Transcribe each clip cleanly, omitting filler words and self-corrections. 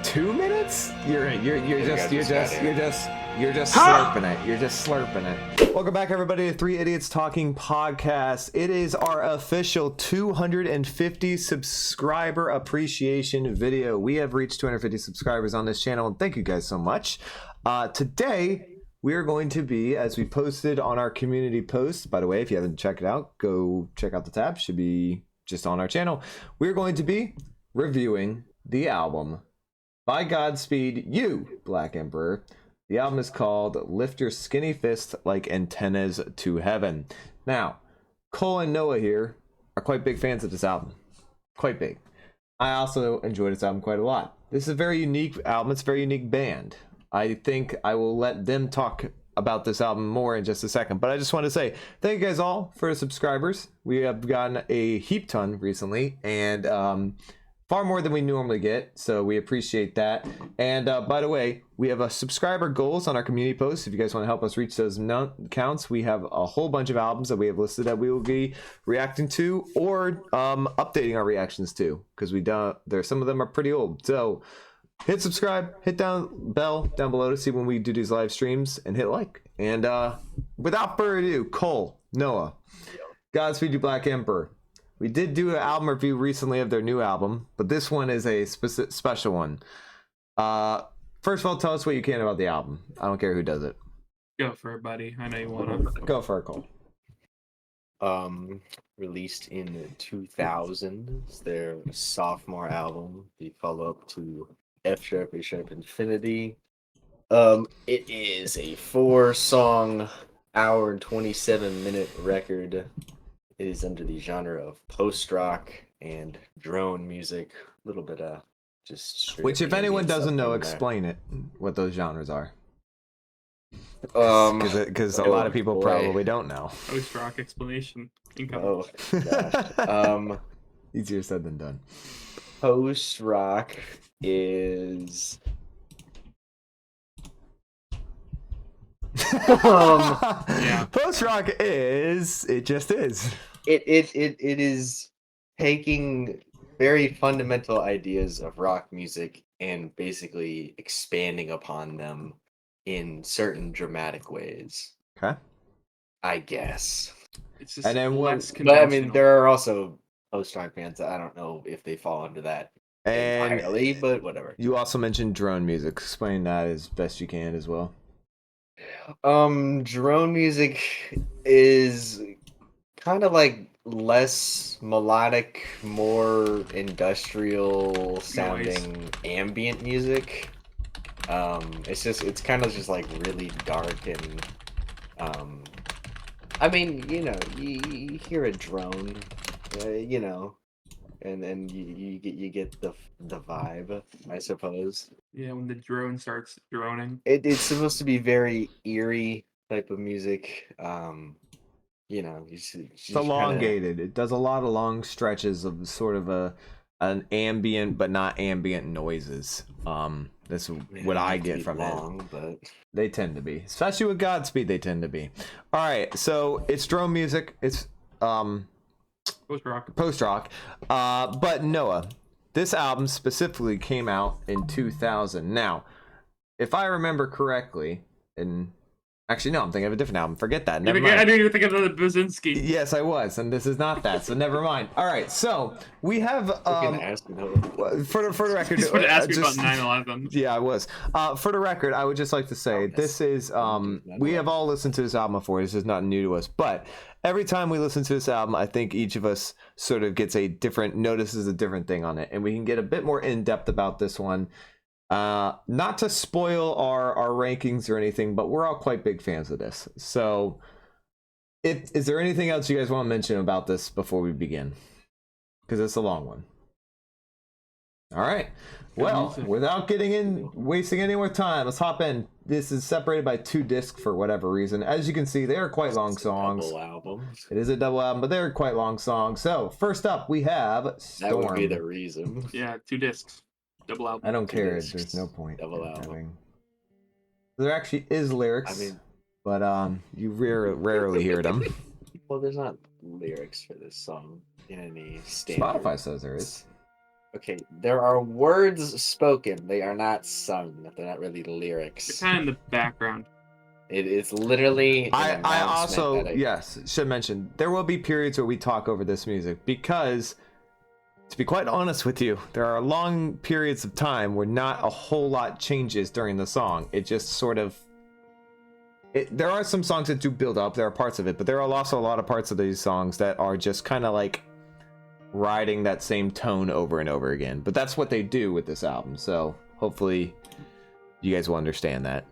2 minutes? You're just Ha! slurping it. You're just slurping it. Welcome back, everybody, to Three Idiots Talking Podcast. It is our official 250 subscriber appreciation video. We have reached 250 subscribers on this channel, and thank you guys so much. Today, we are going to be, as we posted on our community post, by the way, if you haven't checked it out, go check out the tab. Should be just on our channel. We're going to be reviewing the album by Godspeed, You, Black Emperor. The album is called Lift Your Skinny Fist Like Antennas to Heaven. Now, Cole and Noah here are quite big fans of this album. Quite big. I also enjoyed this album quite a lot. This is a very unique album. It's a very unique band. I think I will let them talk about this album more in just a second. But I just want to say thank you guys all for the subscribers. We have gotten a heap ton recently, and far more than we normally get, so we appreciate that. And by the way, we have a subscriber goals on our community post. If you guys want to help us reach those counts, we have a whole bunch of albums that we have listed that we will be reacting to or updating our reactions to, because some of them are pretty old. So hit subscribe, hit bell down below to see when we do these live streams, and hit like. And without further ado, Cole, Noah, Godspeed You Black Emperor. We did do an album review recently of their new album, but this one is a special one. First of all, tell us what you can about the album. I don't care who does it. Go for it, buddy. I know you want to. Go for it, Cole. Released in 2000. It's their sophomore album, the follow-up to F Sharp, A Sharp, Infinity. It is a 4-song, hour and 27-minute record. It is under the genre of post-rock and drone music. A little bit of just... Which, if anyone doesn't know, explain it, what those genres are. Because a lot of people probably don't know. Post-rock explanation. Oh, gosh. Easier said than done. Post-rock is... Yeah. Post-rock is... It just is. It is taking very fundamental ideas of rock music and basically expanding upon them in certain dramatic ways. Okay. I guess. It's just And then less But I mean, conventional. there are also post-rock bands that I don't know if they fall under that And entirely, but whatever. you also mentioned drone music. Explain that as best you can as well. Drone music is kind of like less melodic, more industrial sounding ambient music. It's kind of just like really dark and I mean, you hear a drone, and then you get the vibe, I suppose. Yeah, when the drone starts droning. It's supposed to be very eerie type of music. It's elongated. It does a lot of long stretches of sort of an ambient but not ambient noises. That's what I get from it. But they tend to be, especially with Godspeed. They tend to be. All right, so it's drone music. It's post-rock. But Noah, this album specifically came out in 2000. Now, if I remember correctly, actually, no, I'm thinking of a different album. Forget that. Never mind. I knew you were thinking of the Buzinski. Yes, I was, and this is not that, so never mind. All right, so we have for the record. Just wanted to ask me about 9/11. Yeah, I was. For the record, I would just like to say this is we have all listened to this album before. This is not new to us, but every time we listen to this album, I think each of us sort of notices a different thing on it, and we can get a bit more in depth about this one. Not to spoil our rankings or anything, but we're all quite big fans of this. So, is there anything else you guys want to mention about this before we begin? Because it's a long one. All right. Well, without wasting any more time, let's hop in. This is separated by 2 discs for whatever reason. As you can see, they are quite long songs. Double album. It is a double album, but they're quite long songs. So, first up, we have Storm. That would be the reason. Yeah, 2 discs. Double album. I don't care. There's no point. Double album. There actually is lyrics, but you rarely hear them. Well, there's not lyrics for this song in any standard. Spotify says there is. Okay, there are words spoken. They are not sung. They're not really They're lyrics. kind of in the background. It is literally an I announcement also, that yes, should mention, there will be periods where we talk over this music because, to be quite honest with you, there are long periods of time where not a whole lot changes during the song. It just sort of... there are some songs that do build up, there are parts of it, but there are also a lot of parts of these songs that are just kind of like riding that same tone over and over again. But that's what they do with this album, so hopefully you guys will understand that.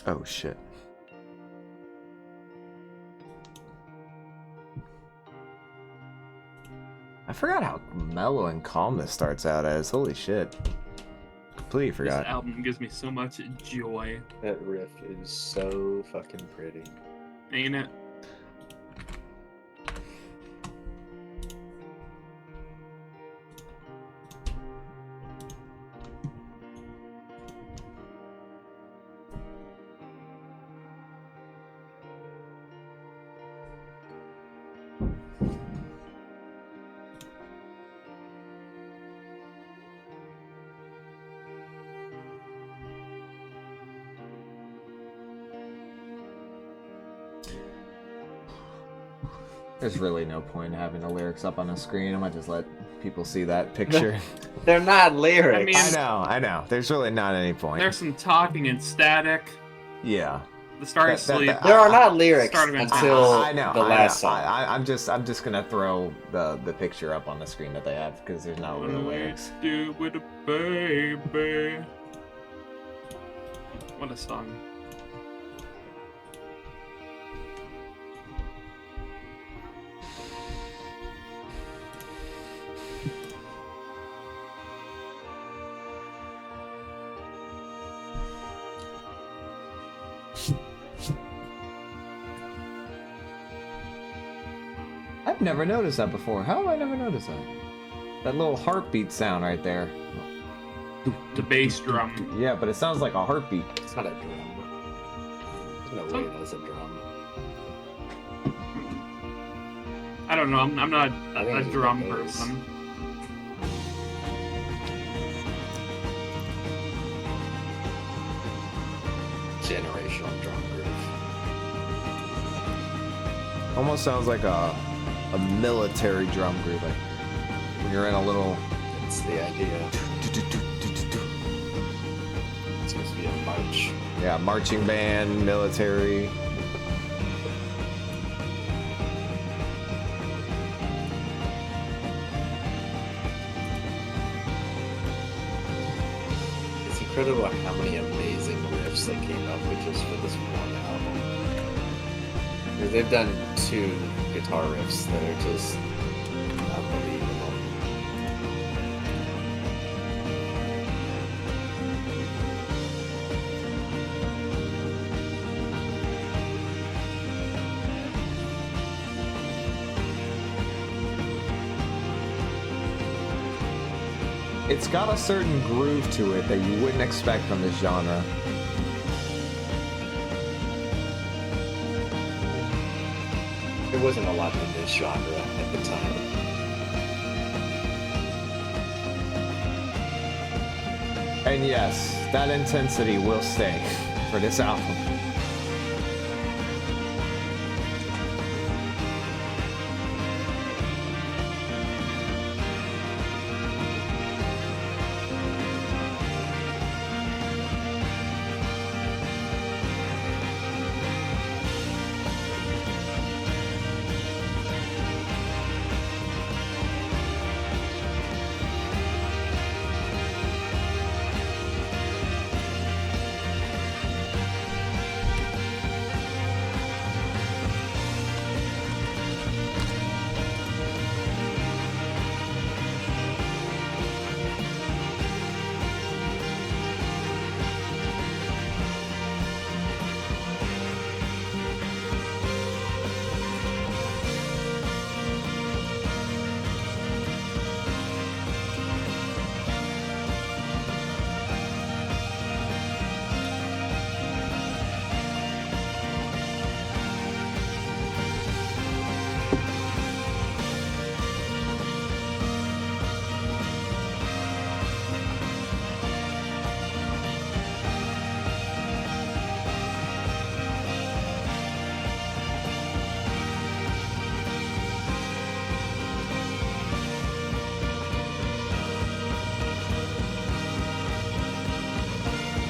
Oh shit. I forgot how mellow and calm this starts out as. Holy shit. Completely This forgot. album gives me so much joy. That riff is so fucking pretty. Ain't it? There's really no point in having the lyrics up on the screen. I might just let people see that picture. They're not lyrics. I mean- I know. There's really not any point. There's some talking and static. Yeah. The start of That- sleep. there are not lyrics Start of until I know, the last song. I'm just gonna throw the picture up on the screen that they have because there's no real lyrics. Do with a baby. What a song. I've never noticed that before. How have I never noticed that? That little heartbeat sound right there. The bass drum. Yeah, but it sounds like a heartbeat. It's not a drum. There's no way that's a drum. I don't know. I'm not I think a it's drum the bass. person. Generational drum groove. Almost sounds like a military drum groove. Like when you're in a little... That's the idea. It's supposed to be a march. Yeah, marching band, military. It's incredible how many amazing riffs they came up with just for this one album. Because they've done 2 guitar riffs that are just unbelievable. It's got a certain groove to it that you wouldn't expect from this genre. There wasn't a lot in this genre at the time. And yes, that intensity will stay for this album.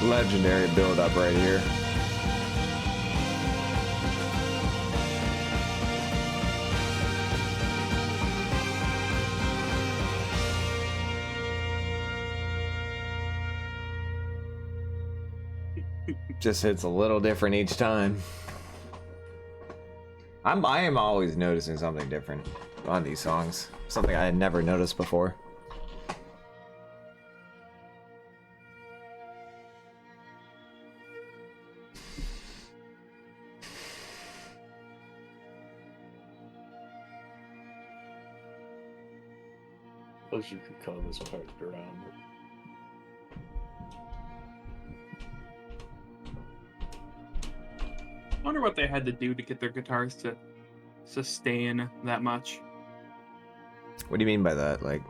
legendary build-up right here. Just hits a little different each time. I am always noticing something different on these songs. Something I had never noticed before. Suppose you could call this part around. I wonder what they had to do to get their guitars to sustain that much. What do you mean by that? Like,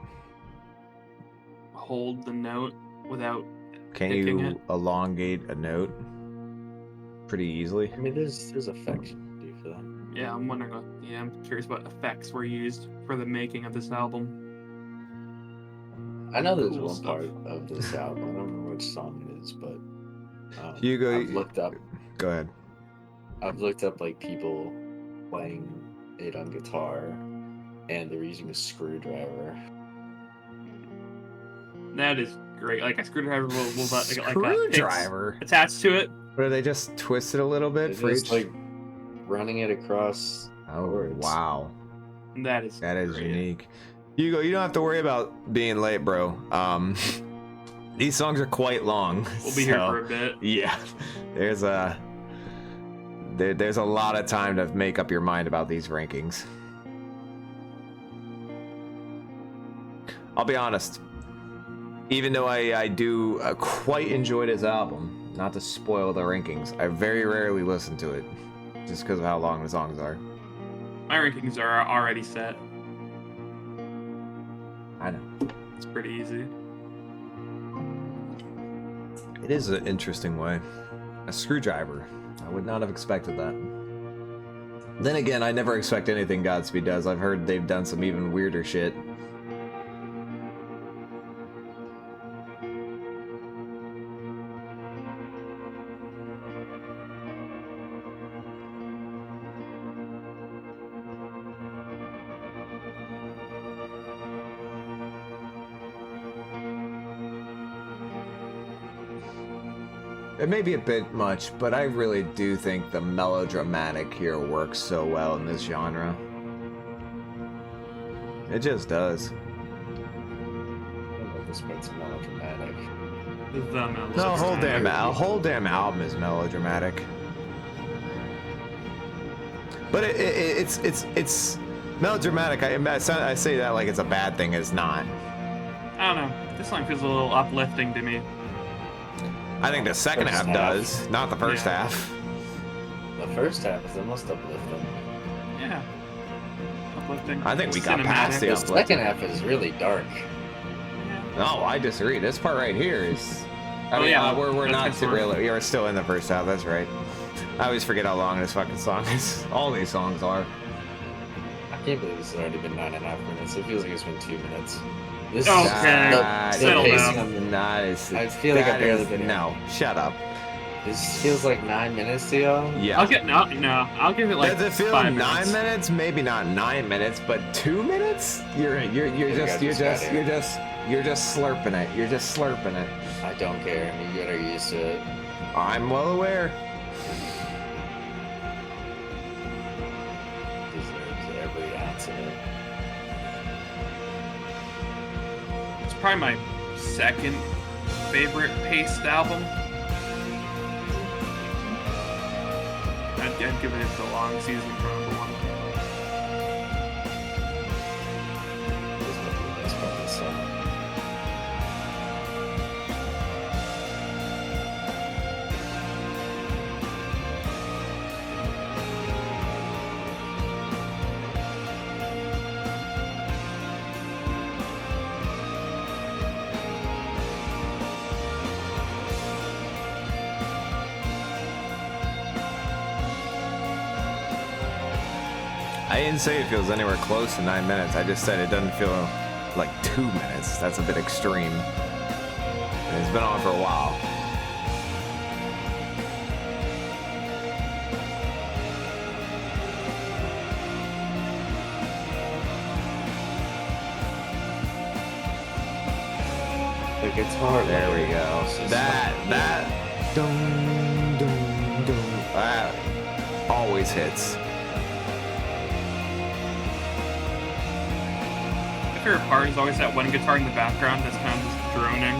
Hold the note without can picking you it. elongate a note pretty easily? I mean, there's effects you can do for that. Yeah, I'm wondering. Yeah, I'm curious what effects were used for the making of this album. I know there's Cool one stuff. part of this album. I don't remember which song it is, but Hugo, I've looked up. Go ahead. I've looked up like people playing it on guitar, and they're using a screwdriver. That is great. Like a screwdriver will like Screwdriver. attached to it. Or do they just twist it a little bit It's for just each? like running it across. Oh chords. wow, That is great. unique. Hugo, you don't have to worry about being late, bro. These songs are quite long. We'll be here so, for a bit. Yeah, there's a lot of time to make up your mind about these rankings. I'll be honest. Even though I do quite enjoy this album, not to spoil the rankings, I very rarely listen to it, just because of how long the songs are. My rankings are already set. I know. It's pretty easy. It is an interesting way. A screwdriver. I would not have expected that. Then again, I never expect anything Godspeed does. I've heard they've done some even weirder shit. It may be a bit much, but I really do think the melodramatic here works so well in this genre. It just does. I don't know if this part's melodramatic. The No, whole damn album is melodramatic. But it's melodramatic. I say that like it's a bad thing. It's not. I don't know. This song feels a little uplifting to me. I think the second First half half. does, not the first Yeah. half. The first half is the most uplifting. Yeah. Uplifting. I think we got past the The uplifting. second half is really dark. Yeah. No, I disagree. This part right here is. I mean, yeah, we're that's not good for- really. You're still in the first half. That's right. I always forget how long this fucking song is. All these songs are. I can't believe this has already been 9.5 minutes. It feels like it's been 2 minutes. This Okay. Nah, Settle the down. pacing on the nice. I feel like I've barely been here. No, shut up. This feels like 9 minutes to y'all. Yeah. I'll give it like Does it feel 5 9 minutes. minutes? Maybe not 9 minutes, but 2 minutes? You're think I just got here. you're just slurping it. You're just slurping it. I don't care. You get are used to it. I'm well aware. Deserves every ounce of it. It's probably my second favorite paced album. I'd give it the long season for number one. This might be the best part of the song. I didn't say it feels anywhere close to 9 minutes. I just said it doesn't feel like 2 minutes. That's a bit extreme. And it's been on for a while. guitar. There we layer. go. This is That dum dum dum. That always hits. My favorite part is always that one guitar in the background that's kind of just droning.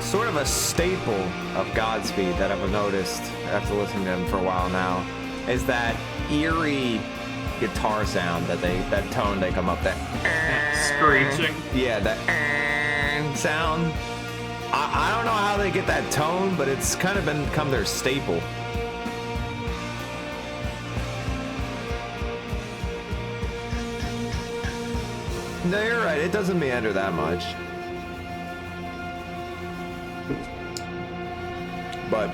Sort of a staple of Godspeed that I've noticed after listening to him for a while now is that eerie guitar sound that tone they come up that Screeching. yeah, that sound. I don't know how they get that tone, but it's kind of become their staple. No, you're right. It doesn't meander that much. But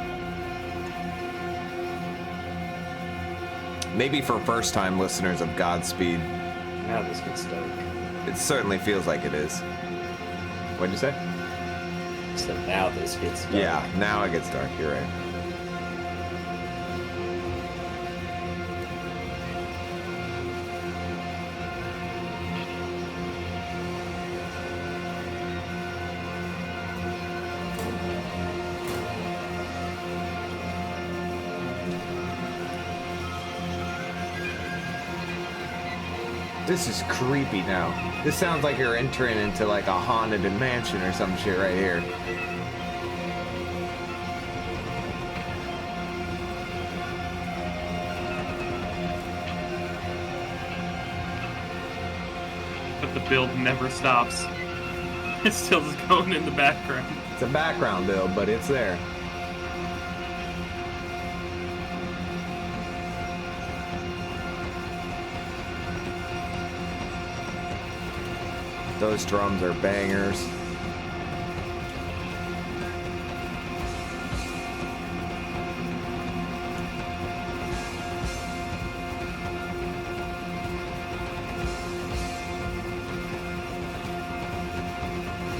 maybe for first-time listeners of Godspeed, Now this gets dark. it certainly feels like it is. What'd you say? So now this gets dark. Yeah, now it gets dark. You're right. This is creepy now. This sounds like you're entering into like a haunted mansion or some shit right here. But the build never stops. It's still just going in the background. It's a background build, but it's there. Those drums are bangers.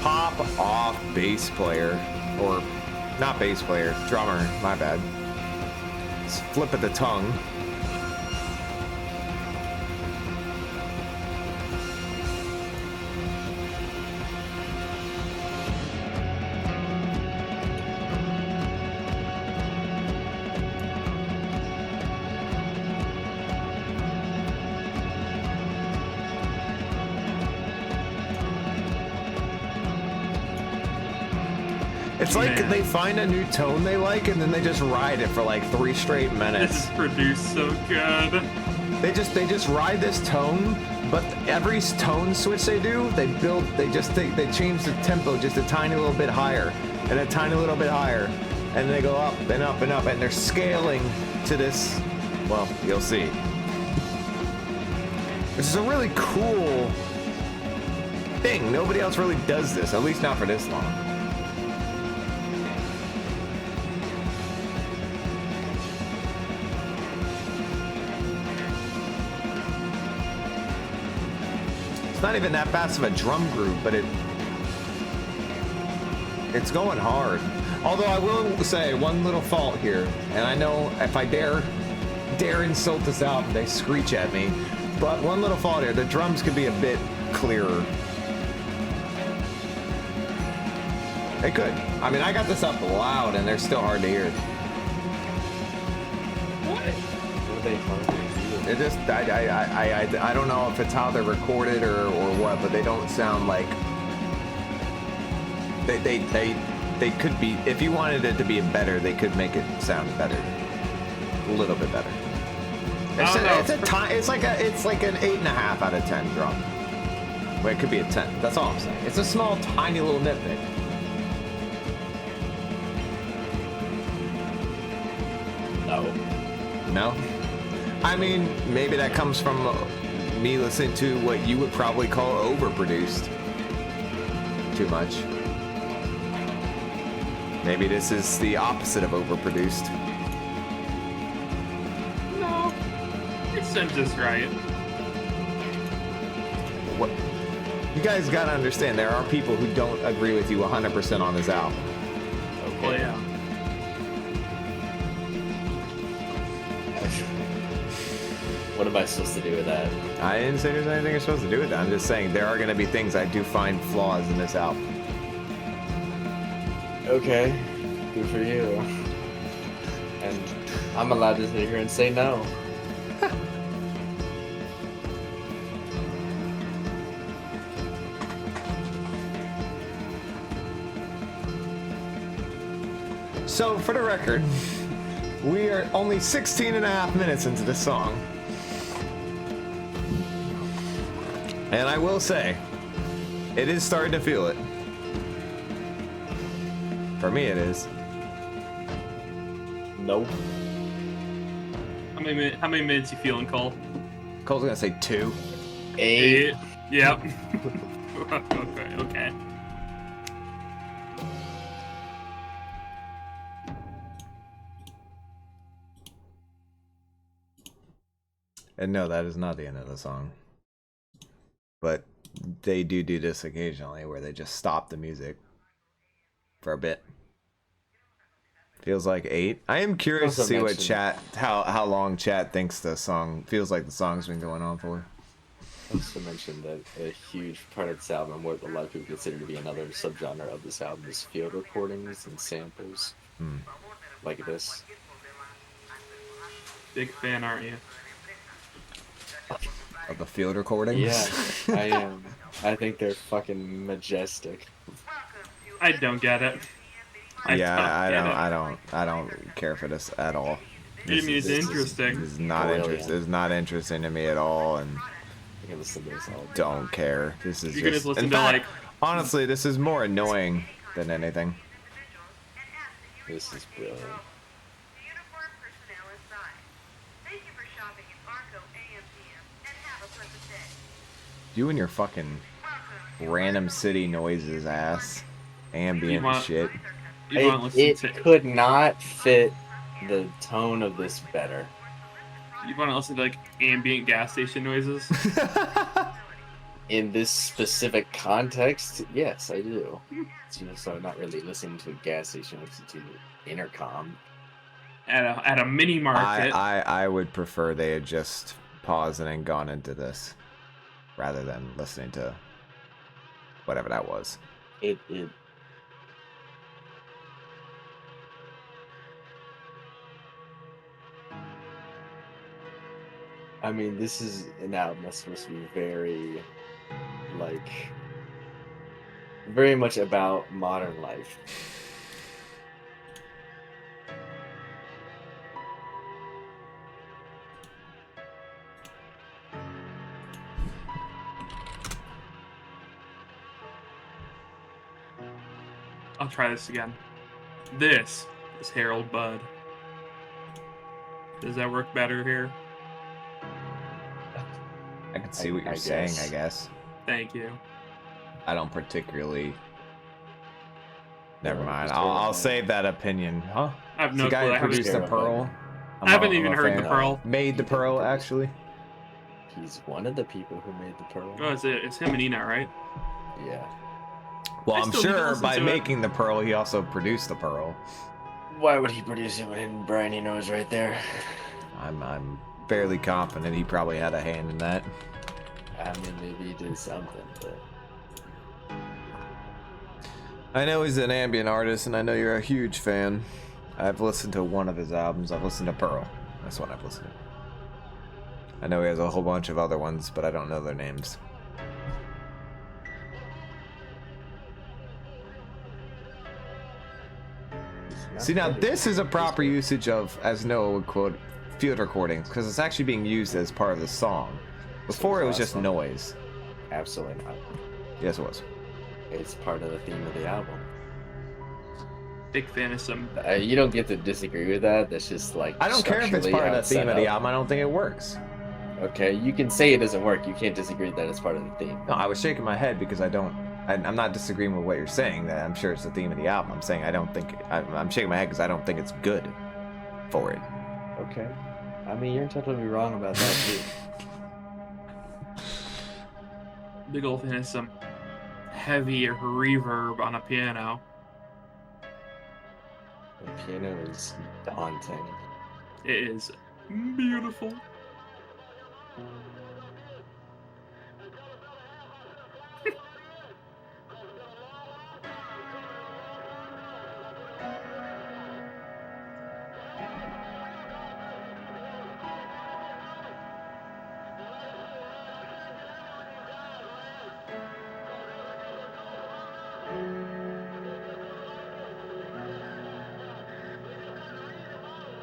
Pop off bass player, or not bass player, drummer, my bad. Flip of the tongue. It's like Man. they find a new tone they like and then they just ride it for like 3 straight This minutes. is produced so good. They just ride this tone, but every tone switch they do, they change the tempo just a tiny little bit higher and a tiny little bit higher, and they go up and up and up, and they're scaling to this. Well, you'll see. This is a really cool thing. Nobody else really does this, at least not for this long. It's not even that fast of a drum group, but it's going hard. Although I will say one little fault here, and I know if I dare insult this album, they screech at me. But one little fault here, the drums could be a bit clearer. They could. I mean, I got this up loud, and they're still hard to hear. What are they trying to do? It just, I don't know if it's how they're recorded or what, but they don't sound like they could be. If you wanted it to be better, they could make it sound better, a little bit better. It's like an 8.5 out of 10 drum. Well, it could be a 10. That's all I'm saying. It's a small, tiny little nitpick. No? I mean, maybe that comes from me listening to what you would probably call overproduced. Too much. Maybe this is the opposite of overproduced. No. It sounds just right. What? You guys gotta understand, there are people who don't agree with you 100% on this album. Okay. Well, yeah. What am I supposed to do with that? I didn't say there's anything you're supposed to do with that. I'm just saying there are gonna be things I do find flaws in this album. Okay, good for you. And I'm allowed to sit here and say no. So, for the record, we are only 16 and a half minutes into this song. And I will say, it is starting to feel it. For me, it is. Nope. How many minutes you feeling, Cole? Cole's gonna say 2. 8. Yep. Okay. And no, that is not the end of the song. But they do this occasionally where they just stop the music for a bit. Feels like 8. I am curious to see what chat, how long chat thinks the song feels like the song's been going on for. Also mentioned that a huge part of this album, what a lot of people consider to be another subgenre of this album, is field recordings and samples. Like this. Big fan, aren't you? Of the field recordings? Yeah, I am. I think they're fucking majestic. I don't get it. I don't care for this at all. I mean, it's interesting. It's not interesting. It's not interesting to me at all, and I can listen to this all day. don't care. This is You can just just listen in to fact, like. honestly, this is more annoying than anything. This is brilliant. You and your fucking random city noises, ass. Ambient shit. You want to listen It to? could not fit the tone of this better. You want to listen to like ambient gas station noises? In this specific context, yes, I do. So I'm not really listening to a gas station, I listen to intercom. At a mini market. I would prefer they had just paused and then gone into this, rather than listening to whatever that was. I mean, this is an album that's supposed to be very much about modern life. I'll try this again. This is Harold Budd. Does that work better here? I can see what you're saying, I guess. Thank you. I don't particularly. Never mind. I'll save that opinion. Huh? I have no the guy clue. who produced the Pearl. I haven't even heard the Pearl. Made the Pearl, actually. He's one of the people who made the Pearl. Oh, it's him and Ina, right? Yeah. Well, I I'm still need to sure listen by to it. making the Pearl, he also produced the Pearl. Why would he produce it when Brian Eno is right there? I'm fairly confident he probably had a hand in that. I mean, maybe he did something, but I know he's an ambient artist, and I know you're a huge fan. I've listened to one of his albums. I've listened to Pearl. That's what I've listened to. I know he has a whole bunch of other ones, but I don't know their names. See, now this is a proper usage of, as Noah would quote, field recordings, because it's actually being used as part of the song. Before it was just noise. absolutely not. Yes, it was. It's part of the theme of the album. Big fan of some. You don't get to disagree with that. That's just like I don't care if it's part of the theme of the album. I don't think it works. Okay, you can say it doesn't work. You can't disagree that it's part of the theme. No, I was shaking my head because I'm not disagreeing with what you're saying. That I'm sure it's the theme of the album. I'm saying I don't think. I'm shaking my head because I don't think it's good for it. Okay. I mean, you're entitled to be wrong about that too. big old fan of some heavy reverb on a piano. The piano is daunting. It is beautiful.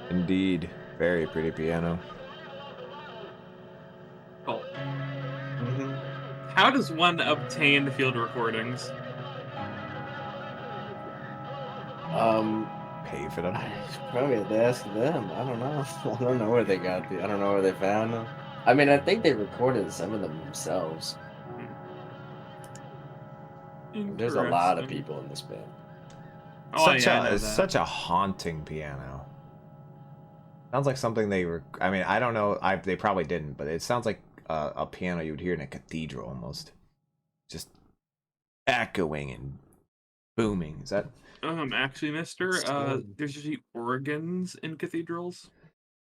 Indeed, very pretty piano. Cool. Mm-hmm. How does one obtain field recordings? Pay for them. I probably have to ask them. I don't know. I don't know where they got the. I don't know where they found them. I mean, I think they recorded some of them themselves. There's a lot of Interesting. people in this band. Oh yeah, I know that. Such a haunting piano. Sounds like something they were. I mean, I don't know. They probably didn't, but it sounds like a piano you would hear in a cathedral almost, just echoing and booming. Is that? Actually, mister, there's usually organs in cathedrals.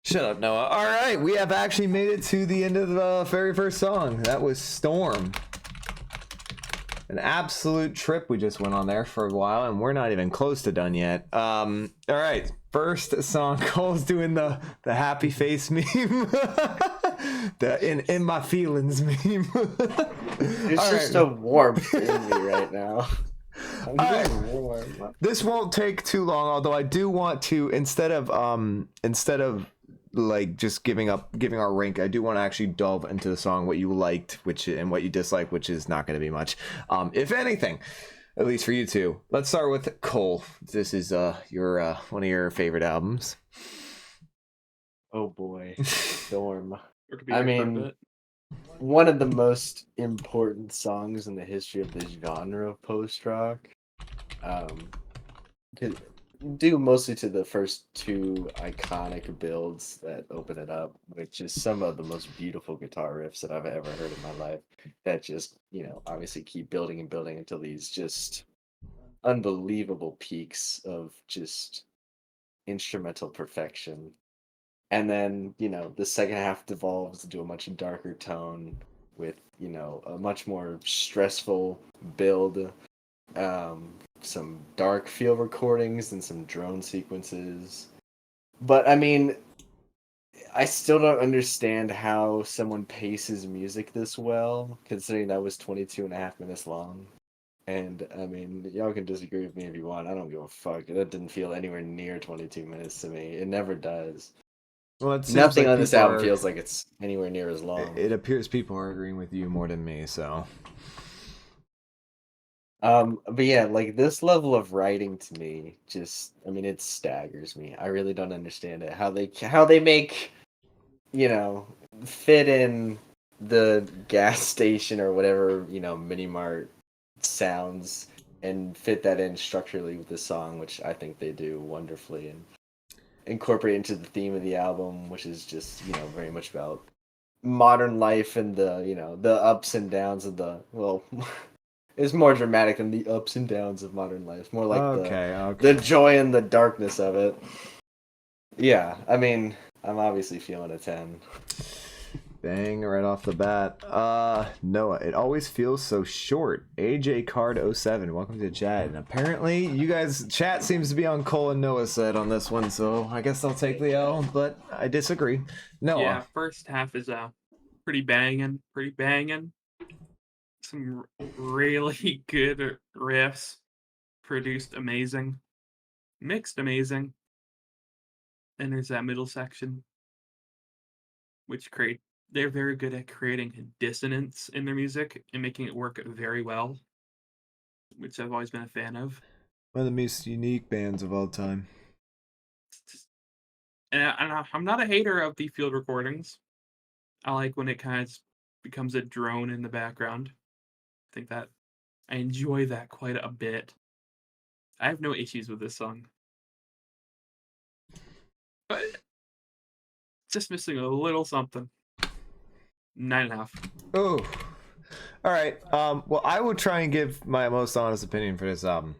Shut up, Noah. All right, we have actually made it to the end of the very first song. That was Storm. An absolute trip we just went on there for a while, and we're not even close to done yet. All right, first song. Cole's doing the happy face meme, the in my feelings meme. There's just a warmth in me right now. I'm getting warm. This won't take too long, although I do want to instead of like just giving our rank, I do want to actually delve into the song, what you liked, and what you disliked, which is not going to be much, if anything, at least for you two. Let's start with Cole. This is your one of your favorite albums. Oh boy, Storm. I mean, one of the most important songs in the history of this genre of post-rock. Due mostly to the first two iconic builds that open it up, which is some of the most beautiful guitar riffs that I've ever heard in my life. That just, obviously keep building and building until these just unbelievable peaks of just instrumental perfection. And then, the second half devolves into a much darker tone with, a much more stressful build, some dark field recordings and some drone sequences. But I mean, I still don't understand how someone paces music this well, considering that was 22 and a half minutes long. And I mean, y'all can disagree with me if you want. I don't give a fuck. That didn't feel anywhere near 22 minutes to me. It never does. Well, it seems Nothing like on this album feels like it's anywhere near as long. It appears people are agreeing with you more than me, so. But yeah, like this level of writing to me, just, I mean, it staggers me. I really don't understand it. How they make, fit in the gas station or whatever, mini mart sounds and fit that in structurally with the song, which I think they do wonderfully, and incorporate into the theme of the album, which is just, very much about modern life and the ups and downs of it's more dramatic than the ups and downs of modern life. More like the joy and the darkness of it. Yeah, I mean, I'm obviously feeling a 10. Dang, right off the bat. Noah, it always feels so short. AJ Card 07, welcome to chat. And apparently, you guys, chat seems to be on Cole and Noah's side on this one, so I guess I'll take the L, but I disagree. Noah. Yeah, first half is pretty banging. Some really good riffs, produced amazing, mixed amazing. And there's that middle section, which they're very good at creating dissonance in their music and making it work very well, which I've always been a fan of. One of the most unique bands of all time. And I'm not a hater of the field recordings. I like when it kind of becomes a drone in the background. I think that I enjoy that quite a bit. I have no issues with this song. But just missing a little something. 9.5. Oh, All right. Well, I will try and give my most honest opinion for this album.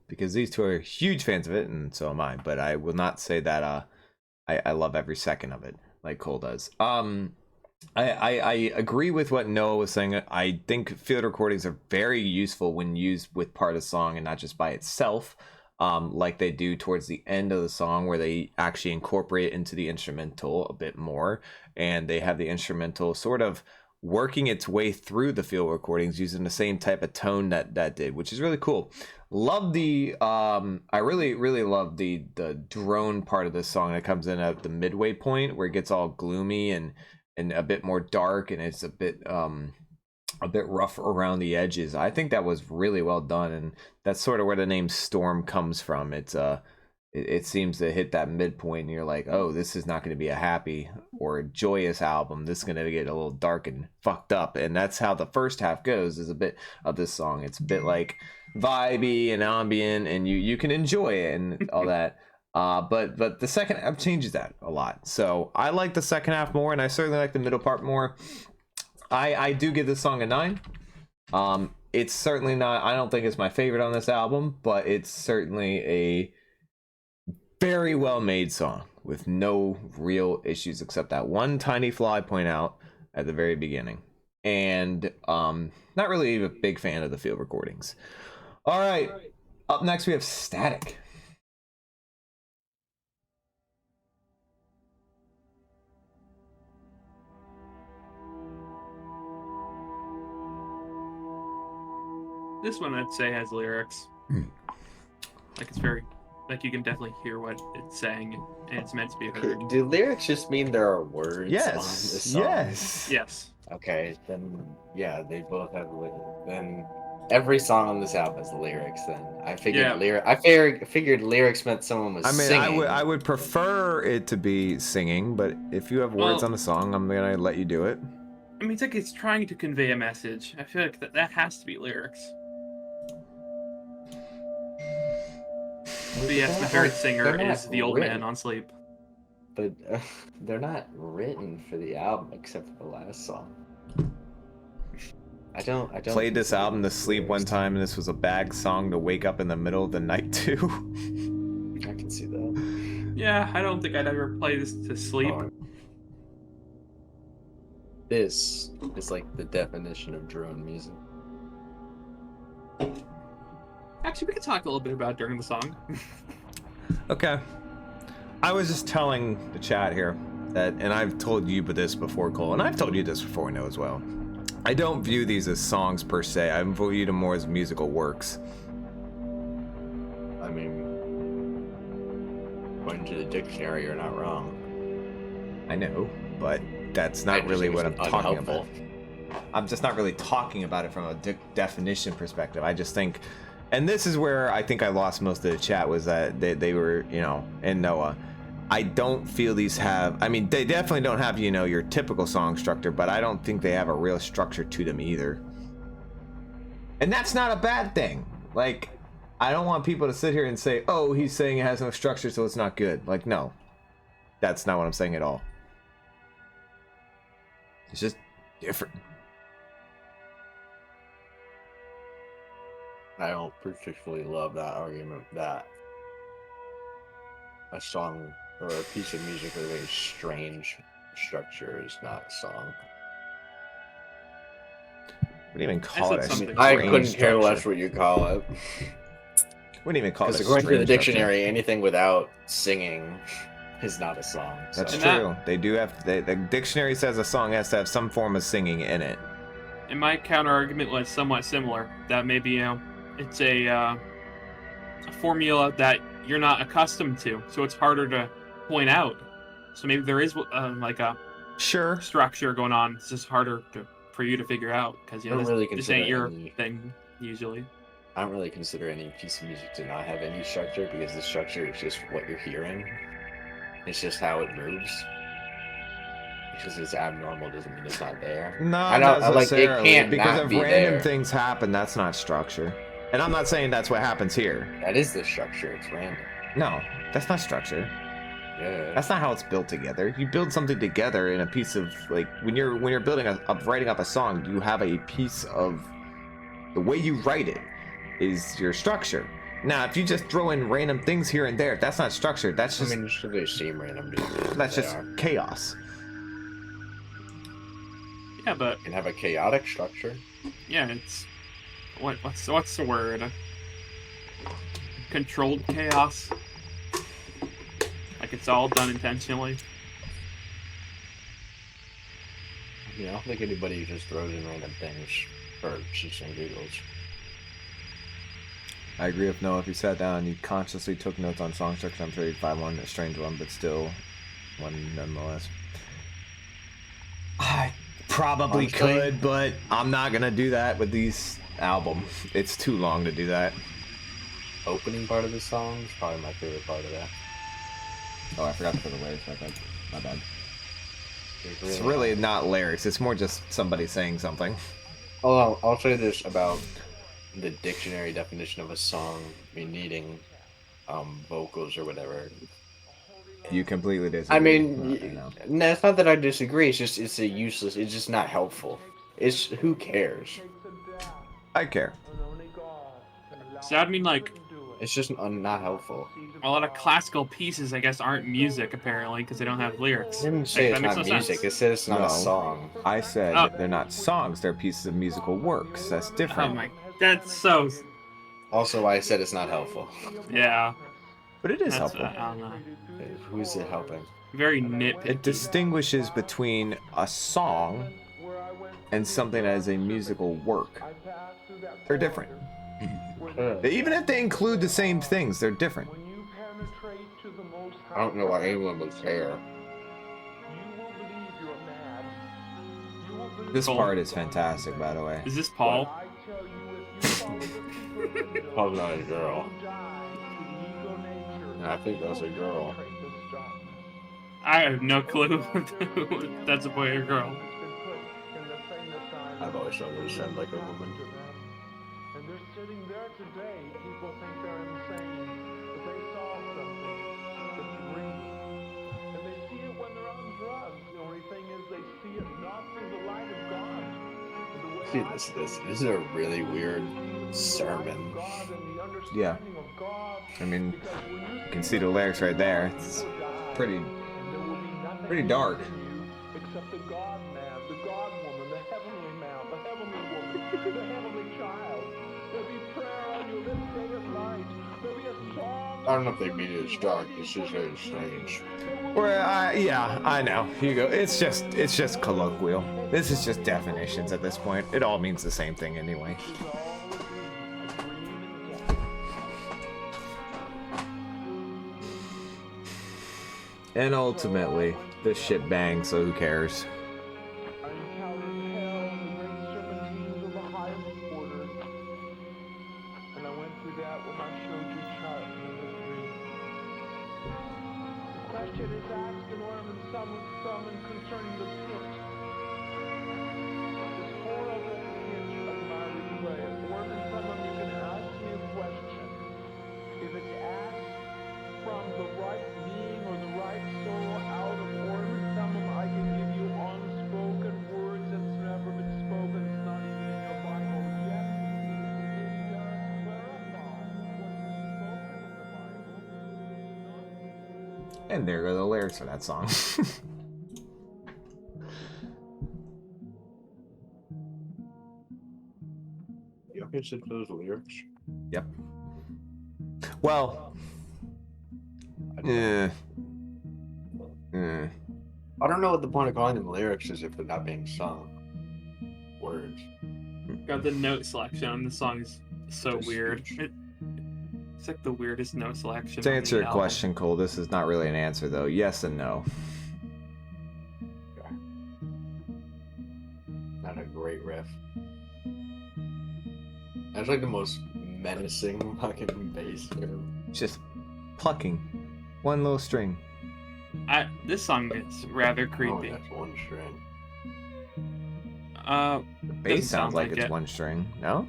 Because these two are huge fans of it, and so am I. But I will not say that I love every second of it like Cole does. I agree with what Noah was saying. I think field recordings are very useful when used with part of the song and not just by itself. Like they do towards the end of the song, where they actually incorporate it into the instrumental a bit more, and they have the instrumental sort of working its way through the field recordings using the same type of tone that did, which is really cool. Love the I really love the drone part of this song that comes in at the midway point where it gets all gloomy and a bit more dark, and it's a bit rough around the edges. I think that was really well done, and that's sort of where the name Storm comes from. It seems to hit that midpoint and you're like, oh, this is not going to be a happy or a joyous album. This is going to get a little dark and fucked up. And that's how the first half goes, is a bit of this song. It's a bit like vibey and ambient, and you can enjoy it and all that. But the second half changes that a lot. So I like the second half more, and I certainly like the middle part more. I do give this song a 9. It's certainly not, I don't think it's my favorite on this album, but it's certainly a very well made song with no real issues except that one tiny flaw I point out at the very beginning. And not really a big fan of the field recordings. All right, up next we have Static. This one I'd say has lyrics. Like it's very, like you can definitely hear what it's saying, and it's meant to be heard. Do lyrics just mean there are words on Yes. this song? Yes. Okay, then yeah, they both have then every song on this album has lyrics. Then I figured figured lyrics meant someone was singing. I would prefer it to be singing, but if you have words on the song, I'm gonna let you do it. I mean, it's like it's trying to convey a message. I feel like that has to be lyrics. But yes, my favorite singer is the old man on Sleep. But they're not written for the album except for the last song. I don't played this album to sleep one time, and this was a bad song to wake up in the middle of the night to. I can see that. Yeah, I don't think I'd ever play this to sleep. This is like the definition of drone music. Actually, we could talk a little bit about it during the song. Okay. I was just telling the chat here that, and I've told you this before, Cole, and I've told you this before, Noah, as well. I don't view these as songs per se. I view them more as musical works. I mean, according to the dictionary, you're not wrong. I know, but that's not really what I'm talking about. I'm just not really talking about it from a definition perspective. I just think, and this is where I think I lost most of the chat, was that they were, and Noah. I don't feel these have, I mean, they definitely don't have, your typical song structure, but I don't think they have a real structure to them either. And that's not a bad thing. Like, I don't want people to sit here and say, oh, he's saying it has no structure, so it's not good. Like, no. That's not what I'm saying at all. It's just different. I don't particularly love that argument that a song or a piece of music with a very strange structure is not a song. What do you even call it? I couldn't care less what you call it. What do you even call it? Because according to the dictionary, anything without singing is not a song. So. That's true. They do have, the dictionary says a song has to have some form of singing in it. And my counter argument was somewhat similar. That maybe, it's a formula that you're not accustomed to, so it's harder to point out. So maybe there is like a structure going on. It's just harder for you to figure out because this ain't your thing usually. I don't really consider any piece of music to not have any structure because the structure is just what you're hearing. It's just how it moves. Because it's abnormal doesn't mean it's not there. No, not necessarily. Like, it can't because not if be random there. things happen, that's not structure. And I'm not saying that's what happens here. That is the structure. It's random. No, that's not structure. Yeah. That's not how it's built together. You build something together in a piece of, like, when you're writing up a song, you have a piece of the way you write it is your structure. Now, if you just throw in random things here and there, that's not structured. That's just they seem random. that's just chaos. Yeah, but You can have a chaotic structure. yeah, it's what's the word? Controlled chaos. Like it's all done intentionally. I don't think anybody just throws in random things for shits and giggles. I agree with Noah. If you sat down and you consciously took notes on song structure, I'm sure you'd find one a strange one, but still one nonetheless. I probably could, but I'm not gonna do that with these album. It's too long to do that. Opening part of the song is probably my favorite part of that. Oh, I forgot to put the lyrics back up. My bad. It's really not lyrics. It's more just somebody saying something. Oh, I'll say this about the dictionary definition of a song needing vocals or whatever. You completely disagree. I mean, no, it's not that I disagree. It's just it's just not helpful. It's who cares? I care. So I mean, like, It's just not helpful. a lot of classical pieces, I guess, aren't music apparently because they don't have lyrics. I didn't say Like, it's that not makes no music. sense. It said it's not No. a song. I said Oh. they're not songs. They're pieces of musical works. That's Oh different. my, that's so. Also, I said it's not helpful. Yeah, But it is that's helpful. I don't know. Who's it helping? Very nitpicky. It distinguishes between a song and something as a musical work. They're different. Even if they include the same things, they're different. I don't know why anyone would care. This part is fantastic, by the way. Is this Paul? Paul's not a girl. I think that's a girl. I have no clue if that's a boy or girl. I've always thought it sounded like a woman. And they're sitting there today. People think they're insane, but they saw something that's real. And they see it when they're on drugs. The only thing is they see it not through the light of God. See, this is a really weird sermon. Yeah. I mean, you can see the lyrics right there. It's pretty dark. Except the God man, the God woman, the heavenly man, the heavenly woman, the heavenly child. There'll be prayer on your lips day and night. There'll be a song. I don't know if they mean it's dark. It's just very strange. Well, yeah, I know. Hugo, it's just colloquial. This is just definitions at this point. It all means the same thing anyway. And ultimately, this shit bangs, so who cares? I encountered hell and the great serpentines of the highest order. And I went through that when I showed you chart in the dream. The question is asked in order and summoned concerning the pit. This horrible pit of miry clay. Or in someone you can ask me a question. If it's asked from the right being or the right soul out of order, someone I can give you unspoken words that's never been spoken. It's not even in your Bible yet. It does clarify what's spoken in the Bible. And there go the lyrics for that song. You can sit those lyrics. Yep. Well, I don't know what the point of calling them lyrics is if they're not being sung. Words. God, the note selection on the song is so Just weird. huge. It's like the weirdest note selection. To on answer the your album. question, Cole, this is not really an answer though. Yes and no. Not a great riff. That's like the most menacing fucking bass riff. It's just plucking one little string. This song is rather Oh, creepy. that's one string. The bass Doesn't sounds sound like like it's it. one string. No?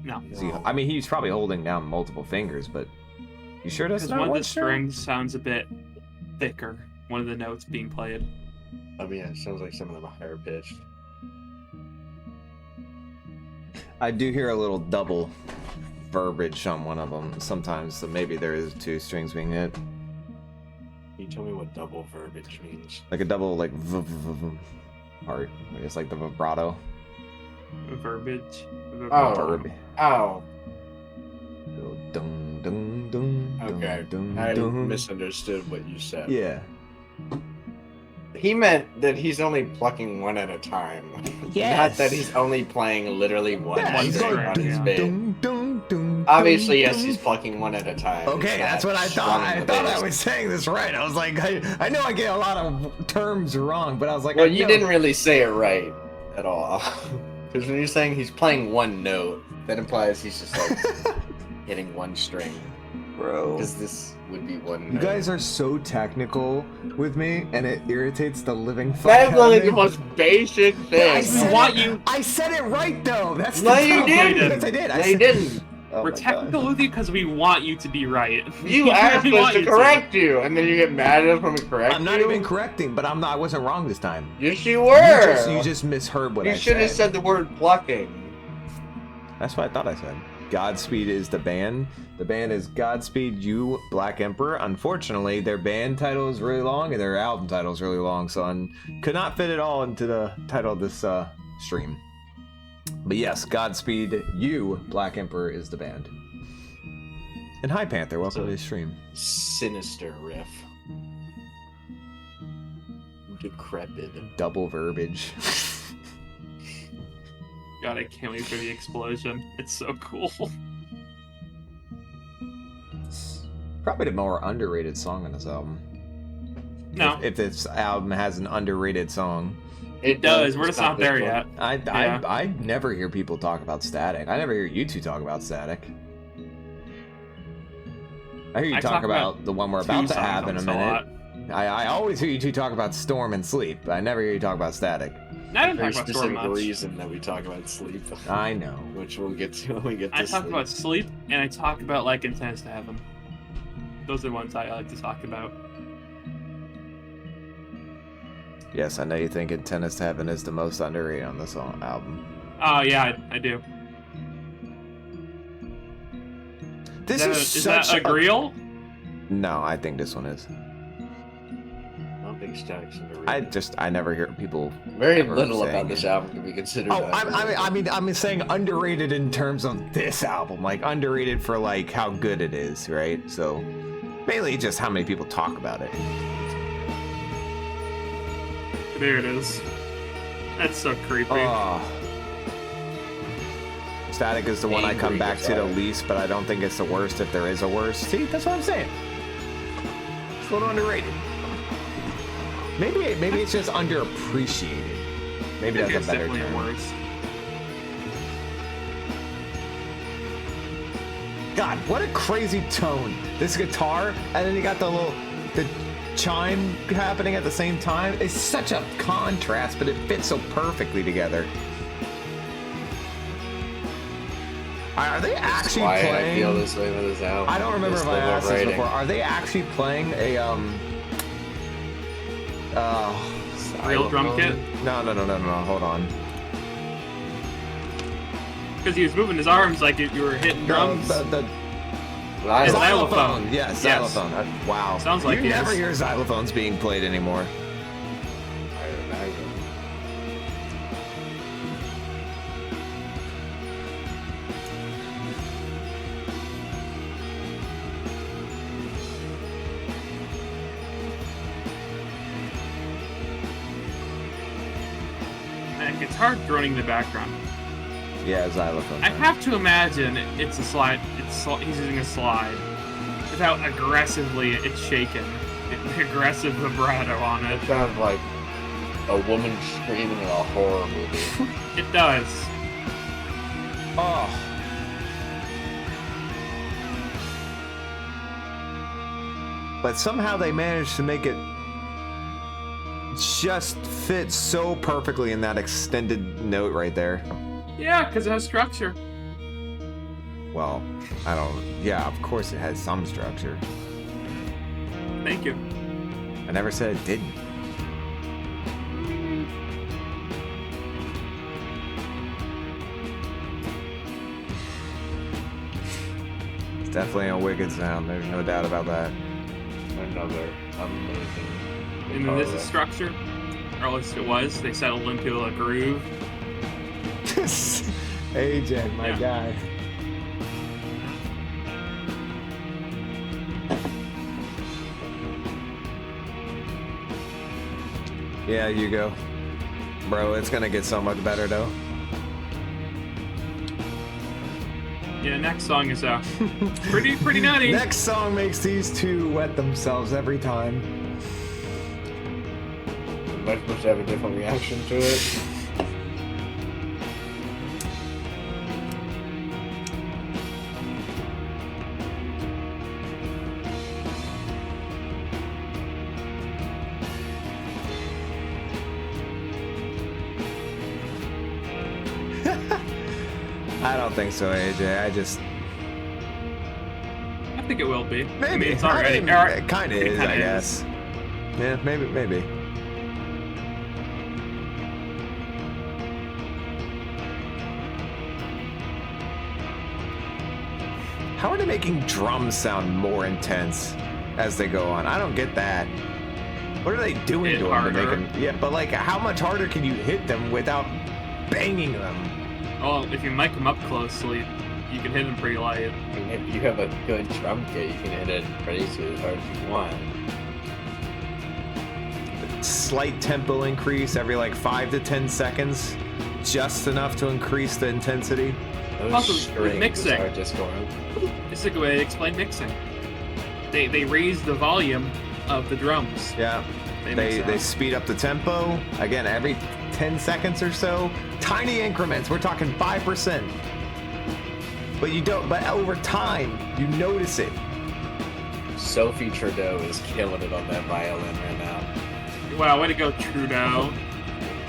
No, Is he, I mean, he's probably holding down multiple fingers, but you sure that's because not one of one the string? strings sounds a bit thicker. One of the notes being played. I mean, it sounds like some of them are higher pitched. I do hear a little double verbiage on one of them sometimes, so maybe there is 2 strings being hit. Can you tell me what double verbiage means? Like a double, like, part. I guess like the vibrato. Verbiage. Oh. Verb. Oh, Go dun, dun, dun, okay. dun, I dun. misunderstood what you said. Yeah. He meant that he's only plucking one at a time. Yes. Not that he's only playing literally one Yeah, he's string going on his dun, bit. dun, dun, dun, Obviously, dun, yes, dun. he's plucking one at a time. Okay, He's that's not what I thought. strumming I the thought I bass. was saying this right. I was like, I know I get a lot of terms wrong, but I was like, Well, I you know. didn't really say it right at all. Because when you're saying he's playing one note, that implies he's just like hitting one string. Bro. Because this would be one You note. guys are so technical with me, and it irritates the living fuck That's out of like me. the most basic I thing. said want it- you- I said it right though. That's No, the you problem. didn't. Yes, I did. I No, said, you didn't. Oh We're my technical God. with you because we want you to be right. You We asked really us want to you correct you, and then you get mad at us when we correct you? I'm not even correcting, but I'm not. I wasn't wrong this time. Yes, you were. You just misheard what I You should have said. said the word plucking. That's what I thought I said. Godspeed is the band. The band is Godspeed, You, Black Emperor. Unfortunately, their band title is really long and their album title is really long, so I could not fit it all into the title of this stream. But yes, Godspeed, You, Black Emperor is the band. And hi, Panther. Welcome to the stream. Sinister riff. Decrepit. Double verbiage. God, I can't wait for the explosion. It's so cool. Probably the more underrated song on this album. No, If this album has an underrated song. it does. We're It's just not this there one. yet. Yeah. I never hear people talk about Static. I never hear you two talk about Static. I hear you I talk about the one we're Two about to songs have on in a this minute. lot. I always hear you two talk about Storm and Sleep, but I never hear you talk about Static. I don't Very talk about Storm specific much. reason that we talk about sleep, I know. which we'll get to when we get to I talk sleep. about sleep, and I talk about like Intends to Heaven. Those are the ones I like to talk about. Yes, I know you think Tennis to Heaven is the most underrated on this album. Oh yeah, I do. This is Is such that a grill? No, I think this one is. I don't think Static's underrated. I never hear people. Very ever little saying about it. this album can be considered. Oh, underrated. I'm saying underrated in terms of this album, like underrated for like how good it is, right? So mainly just how many people talk about it. There it is. That's so creepy. Oh. Static is the one I come Angry back to the desire. least, but I don't think it's the worst if there is a worst. See, that's what I'm saying. It's a little underrated. Maybe it's just underappreciated. Maybe I that's think a it's better definitely term. worse. God, what a crazy tone. This guitar, and then you got the chime happening at the same time. It's such a contrast, but it fits so perfectly together. Are they That's actually why playing? I feel this way with this album. I don't remember This if I level of asked this writing. before. Are they actually playing a Real drum kit? No, hold on. Because he was moving his arms like you were hitting drums. The Live. Xylophone. Yes, Yes. xylophone. Wow. Sounds like you it never is. hear xylophones being played anymore. I imagine. Like, it's hard droning in the background. Yeah, xylophone. I have to imagine it's a slide. He's using a slide. Without aggressively, it's shaken. Aggressive vibrato on it. It sounds like a woman screaming in a horror movie. It does. Oh. But somehow they managed to make it just fit so perfectly in that extended note right there. Yeah, because it has structure. Well, I don't. Yeah, of course it has some structure. Thank you. I never said it didn't. It's definitely a wicked sound. There's no doubt about that. Another amazing. And then this is structure, or at least it was. They settled into a groove. AJ, my Yeah. guy. Yeah, you go. Bro, it's gonna get so much better though. Yeah, next song is pretty nutty. Next song makes these two wet themselves every time. Am I supposed to have a different reaction to it? I don't think so, AJ. I think it will be. Maybe. I mean, it's already. It kind of it is, kinda I guess. Yeah, maybe. How are they making drums sound more intense as they go on? I don't get that. What are they doing Hit to them to make harder. them? Yeah, but like, how much harder can you hit them without banging them? Well, if you mic them up closely, you can hit them pretty light. I mean, if you have a good drum kit, you can hit it basically as hard as you want. Slight tempo increase every like 5 to 10 seconds, just enough to increase the intensity. Those Also, with strings mixing. are just going. It's a good way to explain mixing. They raise the volume of the drums. Yeah, mix it they up. speed up the tempo again every 10 seconds or so. Tiny increments. We're talking 5%. But you don't. But over time, you notice it. Sophie Trudeau is killing it on that violin right now. Wow, way to go, Trudeau.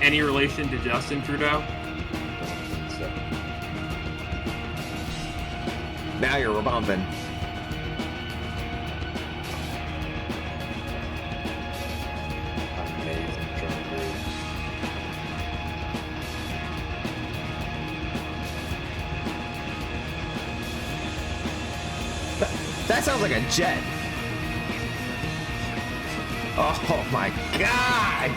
Any relation to Justin Trudeau? So, Now you're bumping. amazing drum groove. That sounds like a jet. Oh my god!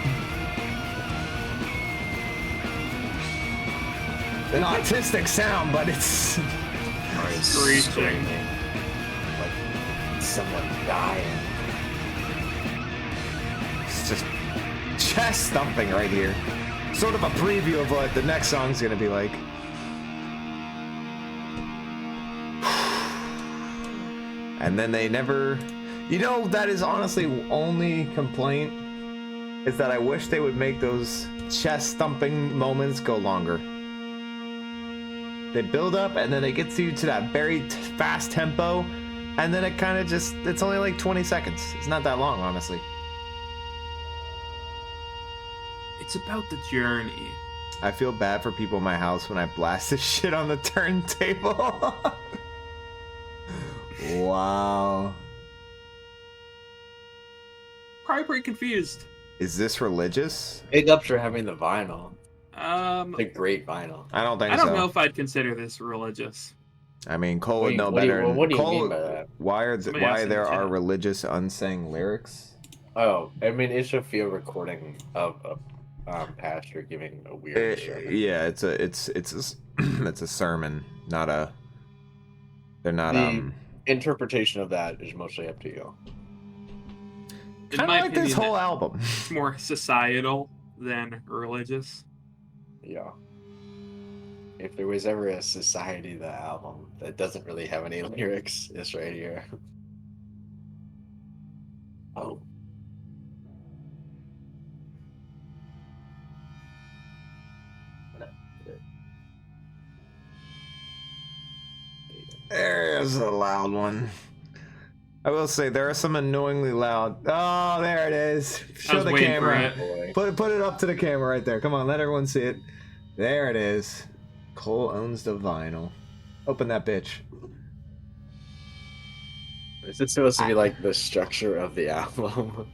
An autistic sound, but it's Alright, Screeching. screaming. Like someone dying. it's just chest thumping right here. Sort of a preview of what the next song's gonna be like. And then they never, you know, that is honestly only complaint is that I wish they would make those chest thumping moments go longer. They build up and then they get you to that very fast tempo, and then it kind of just, it's only like 20 seconds. It's not that long, honestly. It's about the journey. I feel bad for people in my house when I blast this shit on the turntable. Wow. Probably pretty confused. Is this religious? Big ups for having the vinyl. Um, It's a great vinyl. I don't think I so. don't know if I'd consider this religious. I mean, Cole What would do you- know what do you- better. what do you Cole, mean by that? Somebody why asked in there the are chat. religious unsung lyrics? Oh, I mean, it's a field recording of a pastor giving a weird sermon. Yeah, it's a it's a sermon, not a. They're not The interpretation of that is mostly up to you. In kind of my like this opinion, whole album. it's more societal than religious. Yeah. If there was ever a Society the album that doesn't really have any lyrics, it's right here. Oh. There's a loud one. I will say there are some annoyingly loud. Oh, there it is. I Show was the waiting for camera. it. Boy. Put it up to the camera right there. Come on, let everyone see it. There it is. Cole owns the vinyl. Open that bitch. Is it supposed to be like the structure of the album?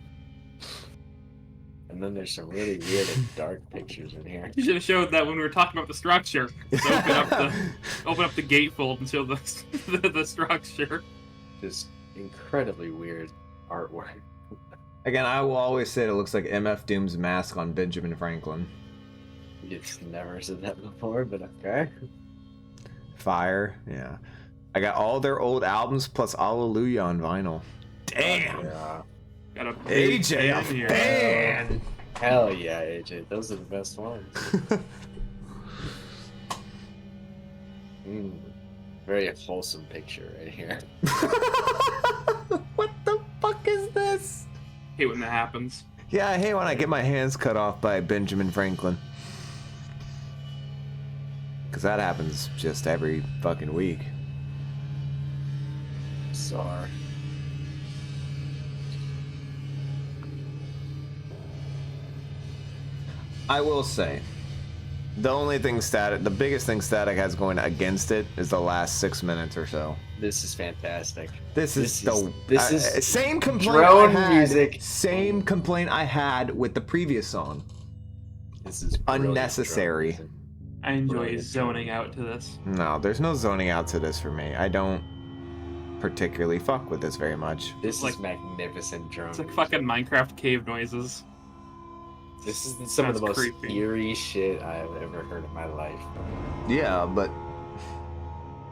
And then there's some really weird and dark pictures in here. You should have showed that when we were talking about the structure. So open up the gatefold and show the structure. Just incredibly weird artwork. Again, I will always say it looks like MF Doom's mask on Benjamin Franklin. You've never said that before, but okay. Fire, yeah. I got all their old albums plus Hallelujah on vinyl. Damn! Yeah. Got a big AJ, a fan here. fan! Hell yeah, AJ. Those are the best ones. Very wholesome picture right here. What the fuck is this? Hate when that happens. Yeah, I hate when I get my hands cut off by Benjamin Franklin. Because that happens just every fucking week. Sorry. I will say, the biggest thing Static has going against it is the last 6 minutes or so. This is fantastic. This is same complaint drone I had, music. Same complaint I had with the previous song. This is brilliant Unnecessary. drone music. I enjoy Brilliant. zoning out to this. No, there's no zoning out to this for me. I don't particularly fuck with this very much. This Like- is magnificent drone. It's like music. fucking Minecraft cave noises. This is some of the Sounds most creepy. eerie shit I've ever heard in my life. Yeah, but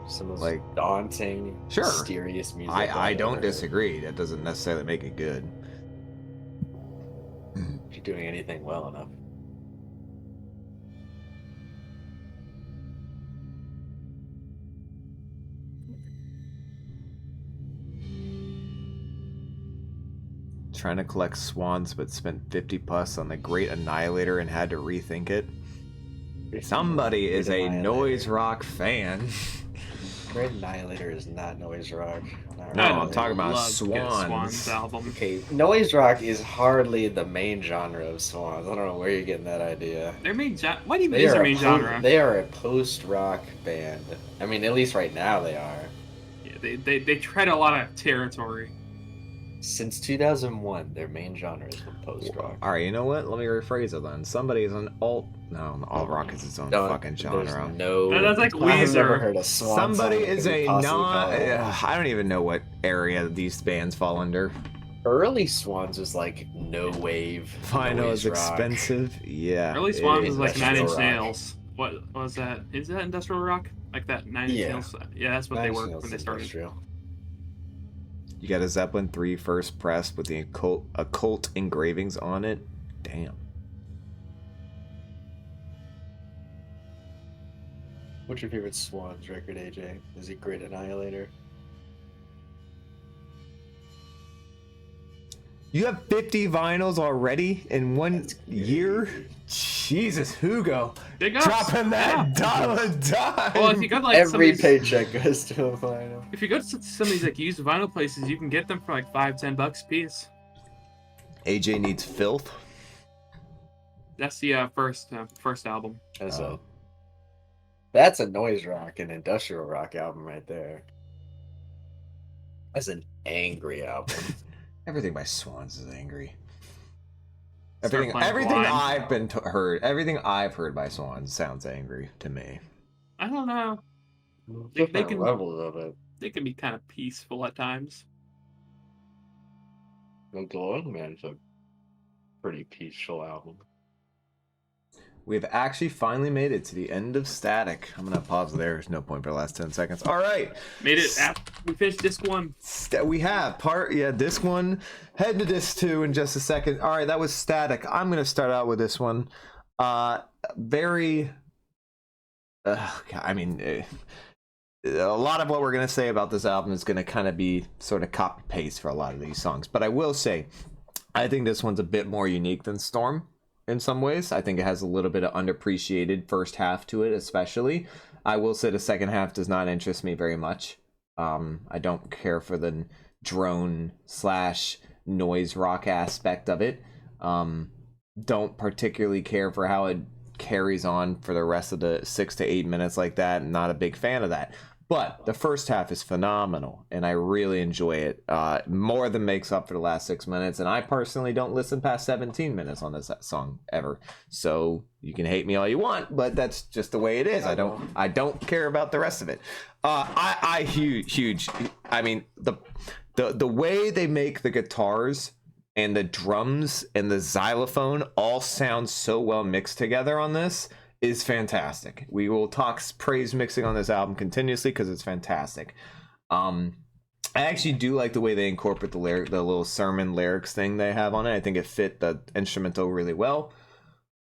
Some of the Like- most daunting, Sure. mysterious music. I I've don't ever heard. disagree. That doesn't necessarily make it good. If you're doing anything well enough. Trying to collect swans, but spent 50 plus on the Great Annihilator and had to rethink it. Somebody is a noise rock fan. Great Annihilator is not noise rock. Not No, I'd I'm talking about love to get a Swans. Swans album. Okay, noise rock is hardly the main genre of Swans. I don't know where you're getting that idea. Their main what even is their main genre? They are a post-rock band. I mean, at least right now they are. Yeah, they tread a lot of territory. Since 2001, their main genre has been post-rock. All right, you know what? Let me rephrase it then. Somebody is an alt. No, alt rock is its own fucking genre. There's no. That's like I've never Weezer. heard a Swan Somebody song that is could a possibly non. call it. I don't even know what area these bands fall under. Early Swans was like no wave. Vinyl noise is rock. expensive. Yeah. Early it Swans is. is like Nine Industrial Inch rock. Nails. What was that? Is that industrial rock? Like that Nine Inch Yeah. Nails? Yeah, that's what they were Nationals when they started. Industrial. You got a Zeppelin 3 first press with the occult engravings on it. Damn. What's your favorite Swans record, AJ? Is it Great Annihilator? You have 50 vinyls already in one That's year? crazy. Jesus, Hugo. Big ups. Dropping that Yeah. dollar dime. Well, if you go to like some Every of these, paycheck goes to a vinyl. if you go to some of these like used vinyl places, you can get them for like $5-10 a piece. AJ needs filth. That's the first album. That's a noise rock and industrial rock album right there. That's an angry album. Everything by Swans is angry. Start Everything playing Blind. I've been heard, everything I've heard by Swans sounds angry to me. I don't know. Different can- levels of it. They can be kind of peaceful at times. The Glowing Man's a pretty peaceful album. We've actually finally made it to the end of Static. I'm gonna pause there. There's no point for the last 10 seconds. All right. Made it after we finished disc 1. We have disc 1. Head to disc 2 in just a second. All right, that was Static. I'm gonna start out with this one. Very. I mean, a lot of what we're gonna say about this album is gonna kind of be sort of copy paste for a lot of these songs. But I will say, I think this one's a bit more unique than Storm. In some ways, I think it has a little bit of underappreciated first half to it, especially. I will say the second half does not interest me very much. I don't care for the drone / noise rock aspect of it. Don't particularly care for how it carries on for the rest of the 6 to 8 minutes like that. Not a big fan of that. But the first half is phenomenal, and I really enjoy it. More than makes up for the last 6 minutes, and I personally don't listen past 17 minutes on this song ever. So you can hate me all you want, but that's just the way it is. I don't care about the rest of it. Huge. I mean, the way they make the guitars and the drums and the xylophone all sound so well mixed together on this is fantastic. We will talk praise mixing on this album continuously because it's fantastic. I actually do like the way they incorporate the little sermon lyrics thing they have on it. I think it fit the instrumental really well.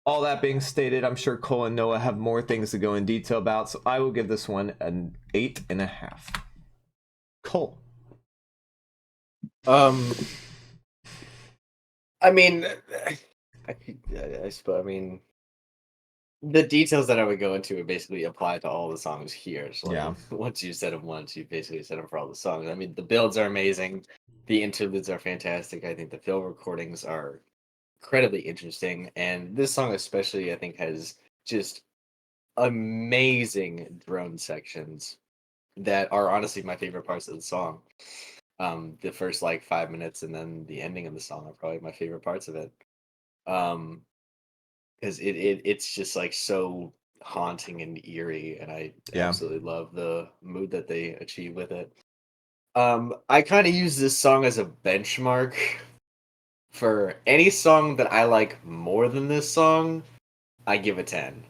All that being stated, I'm sure Cole and Noah have more things to go in detail about, so I will give this one an 8.5. Cole. I mean, I suppose. I mean, the details that I would go into would basically apply to all the songs here. So like, once you said them once, you basically said them for all the songs. I mean, the builds are amazing. The interludes are fantastic. I think the field recordings are incredibly interesting. And this song especially, I think, has just amazing drone sections that are honestly my favorite parts of the song. The first like 5 minutes and then the ending of the song are probably my favorite parts of it. Because it's just like so haunting and eerie, and I absolutely love the mood that they achieve with it. I kind of use this song as a benchmark for any song that I like more than this song. I give a 10.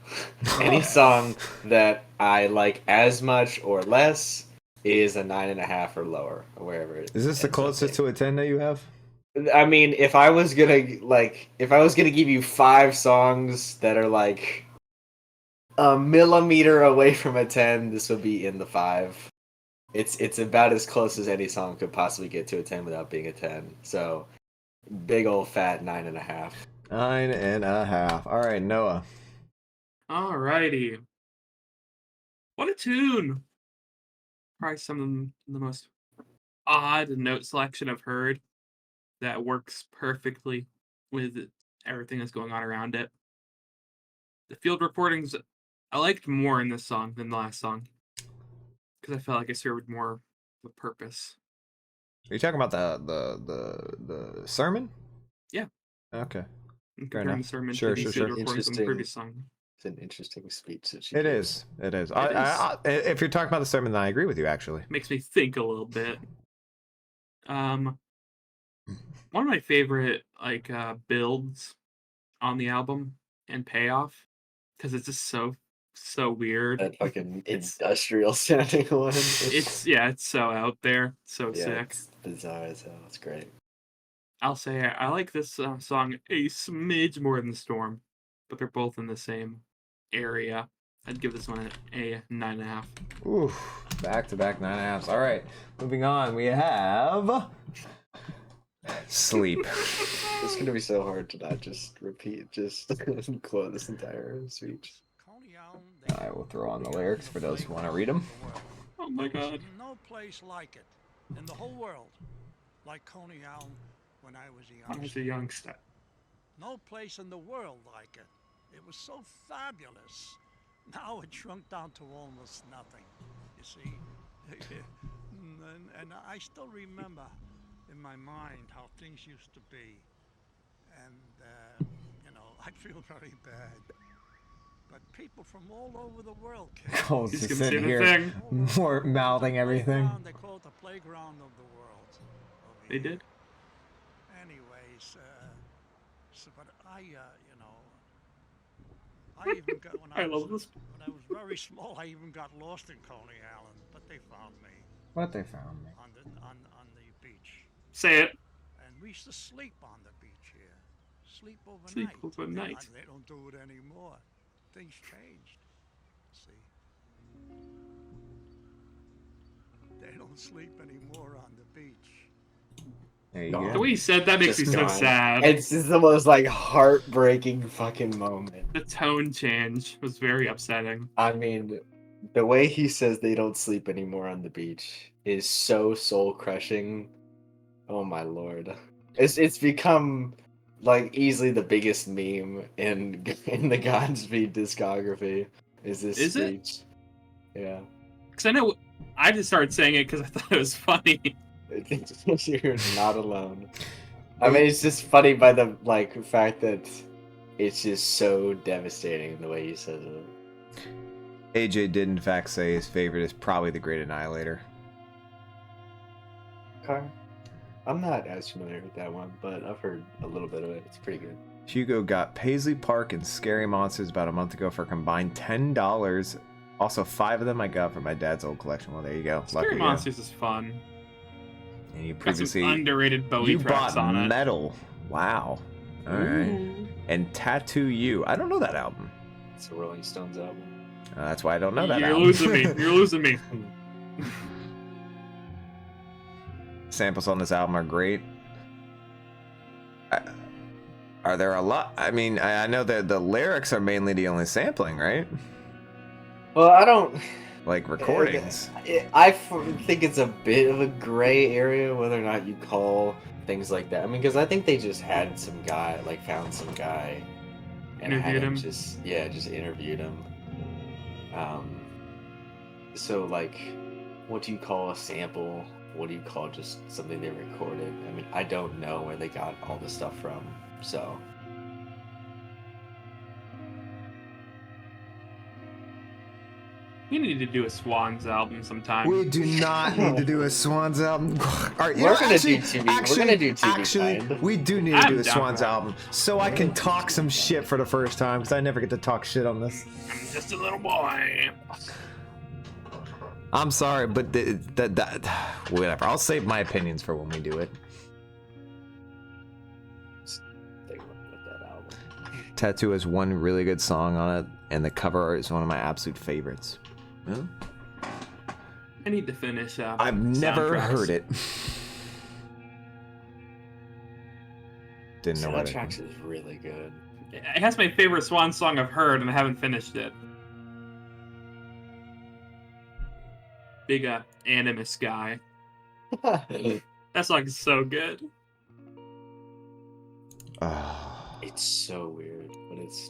Any song that I like as much or less is a 9.5 or lower, or wherever it is. This the closest to a 10 that you have? I mean, if I was gonna give you 5 songs that are like a millimeter away from a 10, this would be in the 5. It's about as close as any song could possibly get to a 10 without being a 10. So, big old fat 9.5. 9.5. All right, Noah. Alrighty. What a tune! Probably some of the most odd note selection I've heard that works perfectly with everything that's going on around it. The field recordings I liked more in this song than the last song because I felt like it served more of a purpose. Are you talking about the sermon? Yeah. Okay. Comparing the sermon sure, to the field recordings on the previous song. It's an interesting speech that she It gives. is. It is. If you're talking about the sermon, then I agree with you, actually. Makes me think a little bit. One of my favorite builds on the album and payoff, because it's just so weird. That fucking industrial sounding one. It's so out there, so sick. It's bizarre as hell. It's great. I'll say I like this song a smidge more than Storm, but they're both in the same area. I'd give this one a 9.5. Ooh, back-to-back 9.5s. All right, moving on. We have Sleep. It's gonna be so hard to not just repeat, just quote this entire speech. I will throw on the lyrics for those who want to read them. Oh my god. No place like it in the whole world, like Coney Island when I was a youngster. No place in the world like it. It was so fabulous. Now it shrunk down to almost nothing, you see. and I still remember in my mind how things used to be. And, I feel very bad. But people from all over the world came. Cole's just sitting here, more mouthing everything. They call it the playground of the world. They did? Anyways, but I even got, when I was very small, I even got lost in Coney Island, but they found me. What they found me? On the beach. Say it. And we used to sleep on the beach here. Sleep overnight. Sleep overnight. They don't do it anymore. Things changed. See? They don't sleep anymore on the beach. There you go. The way you said that makes me so sad. It's just the most like heartbreaking fucking moment. The tone change was very upsetting. I mean, the way he says they don't sleep anymore on the beach is so soul crushing. Oh my lord. It's become like easily the biggest meme in the Godspeed discography. Is this speech? It? Yeah. Because I know I just started saying it because I thought it was funny. You're not alone. I mean, it's just funny by the fact that it's just so devastating the way he says it. AJ did in fact say his favorite is probably The Great Annihilator. Okay. I'm not as familiar with that one, but I've heard a little bit of it. It's pretty good. Hugo got Paisley Park and Scary Monsters about a month ago for a combined $10. Also, 5 of them I got from my dad's old collection. Well, there you go. Scary Lucky Monsters is fun. you. And you Got previously some underrated Bowie you tracks bought on it. Metal. Wow. All right. Ooh. And Tattoo You. I don't know that album. It's a Rolling Stones album. That's why I don't know that You're album. losing me. You're losing me. Samples on this album are great. Are there a lot? I mean, I know that the lyrics are mainly the only sampling, right? Well, I don't. Like recordings. I think it's a bit of a gray area whether or not you call things like that. I mean, because I think they just had some guy, found some guy, and Interviewed had him him. just interviewed him. So what do you call a sample? What do you call just something they recorded? I mean, I don't know where they got all the stuff from, so. We need to do a Swans album sometime. We do not need to do a Swans album. All right, We're gonna do TV. We're gonna do TV Actually, kind. we do need to I'm do a down Swans for that. album, so I can talk some shit for the first time because I never get to talk shit on this. I'm just a little boy. I'm sorry, but that whatever. I'll save my opinions for when we do it. Take a look at that album. Tattoo has one really good song on it, and the cover art is one of my absolute favorites. Huh? I need to finish up. I've never heard it. Didn't know what it Soundtracks is really good. It has my favorite Swan song I've heard, and I haven't finished it. Big Animus guy. That song is so good. It's so weird, but it's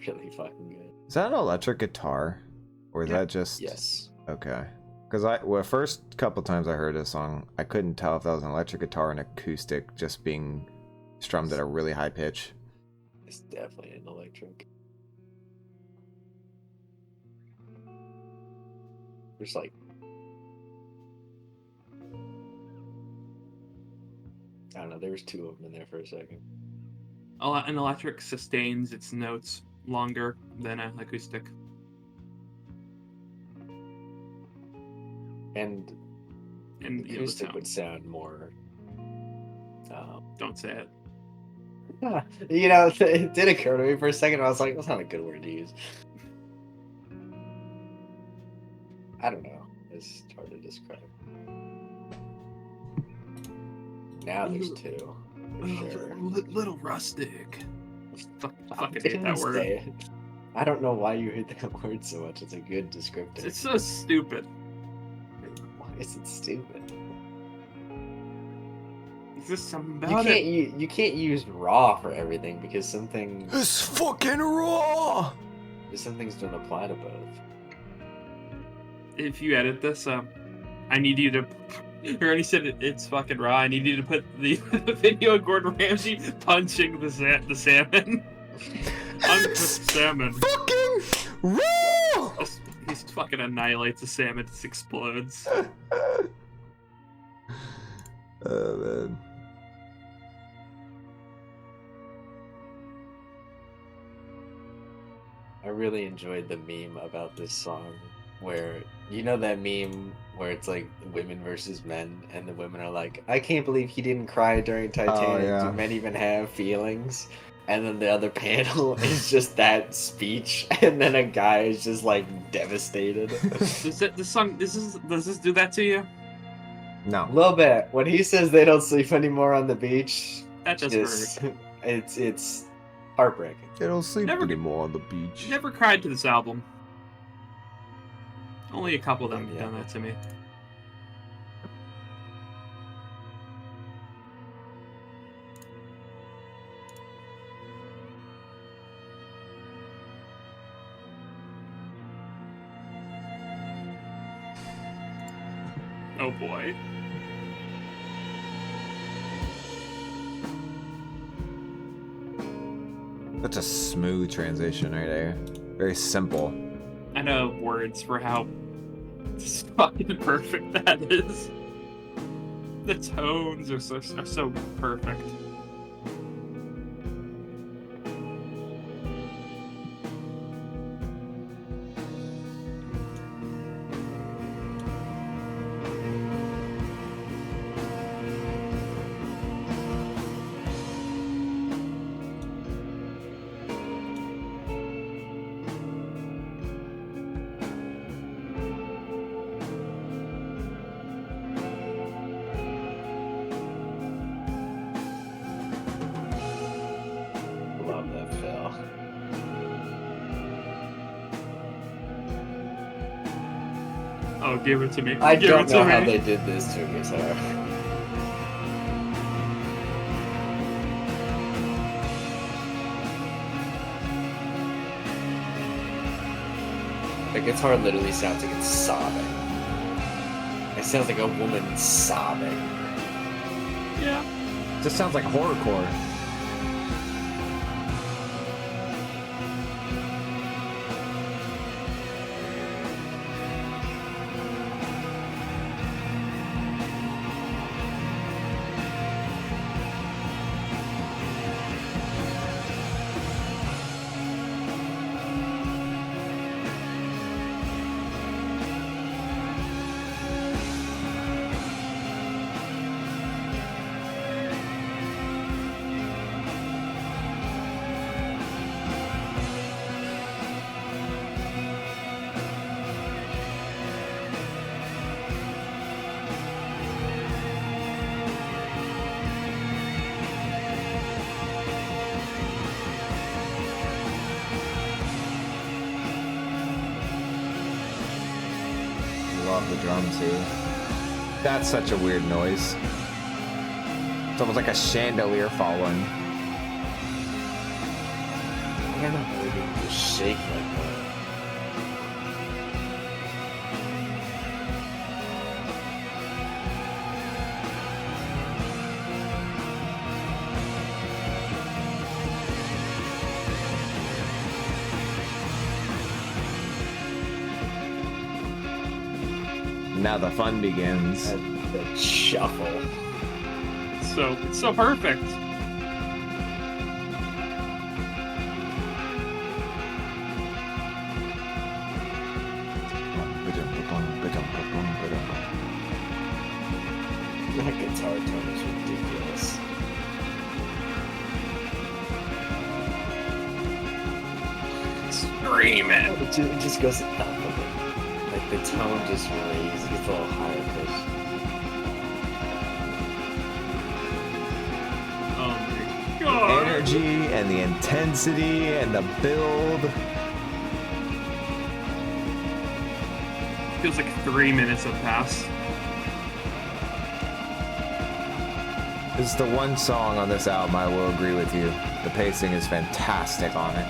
really fucking good. Is that an electric guitar? Or is Yeah. that just... Yes. Okay. Because first couple times I heard this song, I couldn't tell if that was an electric guitar or an acoustic just being strummed at a really high pitch. It's definitely an electric. There's I don't know, there was 2 of them in there for a second. An electric sustains its notes longer than an acoustic. And And the acoustic sound. would sound more... Don't say it. it did occur to me for a second. I was like, that's not a good word to use. I don't know. It's hard to describe. Now there's 2. For sure. Little rustic. I Fucking hate that didn't word. say it. I don't know why you hate that word so much. It's a good descriptor. It's so stupid. Why is it stupid? Is this something You about can't it? you can't use raw for everything because some things It's fucking raw! don't apply to both. If you edit this, I need you to. You already said it's fucking raw. I need you to put the video of Gordon Ramsay punching the salmon. Uncooked salmon. Fucking raw! He fucking annihilates the salmon. It just explodes. Oh, man. I really enjoyed the meme about this song where that meme where it's like women versus men and the women are like, I can't believe he didn't cry during Titanic. yeah. Do men even have feelings? And then the other panel is just that speech, and then a guy is just devastated. Does this do that to you? No. A little bit. When he says they don't sleep anymore on the beach, That does hurt. it's heartbreaking. They don't sleep Never- anymore on the beach. Never cried to this album. Only a couple of them have Yeah. done that to me. Oh boy. Such a smooth transition right there. Very simple. I know words for how fucking perfect that is. The tones are so perfect. Love that fill. Oh, give it to me. I give don't it to know me. how they did this to a guitar. The guitar literally sounds like it's sobbing. It sounds like a woman sobbing. Yeah. Just sounds like horrorcore. Love the drums here. That's such a weird noise. It's almost like a chandelier falling. I don't know how they can just shake like that. Now the fun begins. That shuffle. It's so perfect. That guitar tone is ridiculous. Scream it. It just goes up a bit. Like the tone just raises, gets a little higher pitch. Oh my god. Energy and the intensity and the build. Feels like 3 minutes have passed. This is the one song on this album I will agree with you. The pacing is fantastic on it.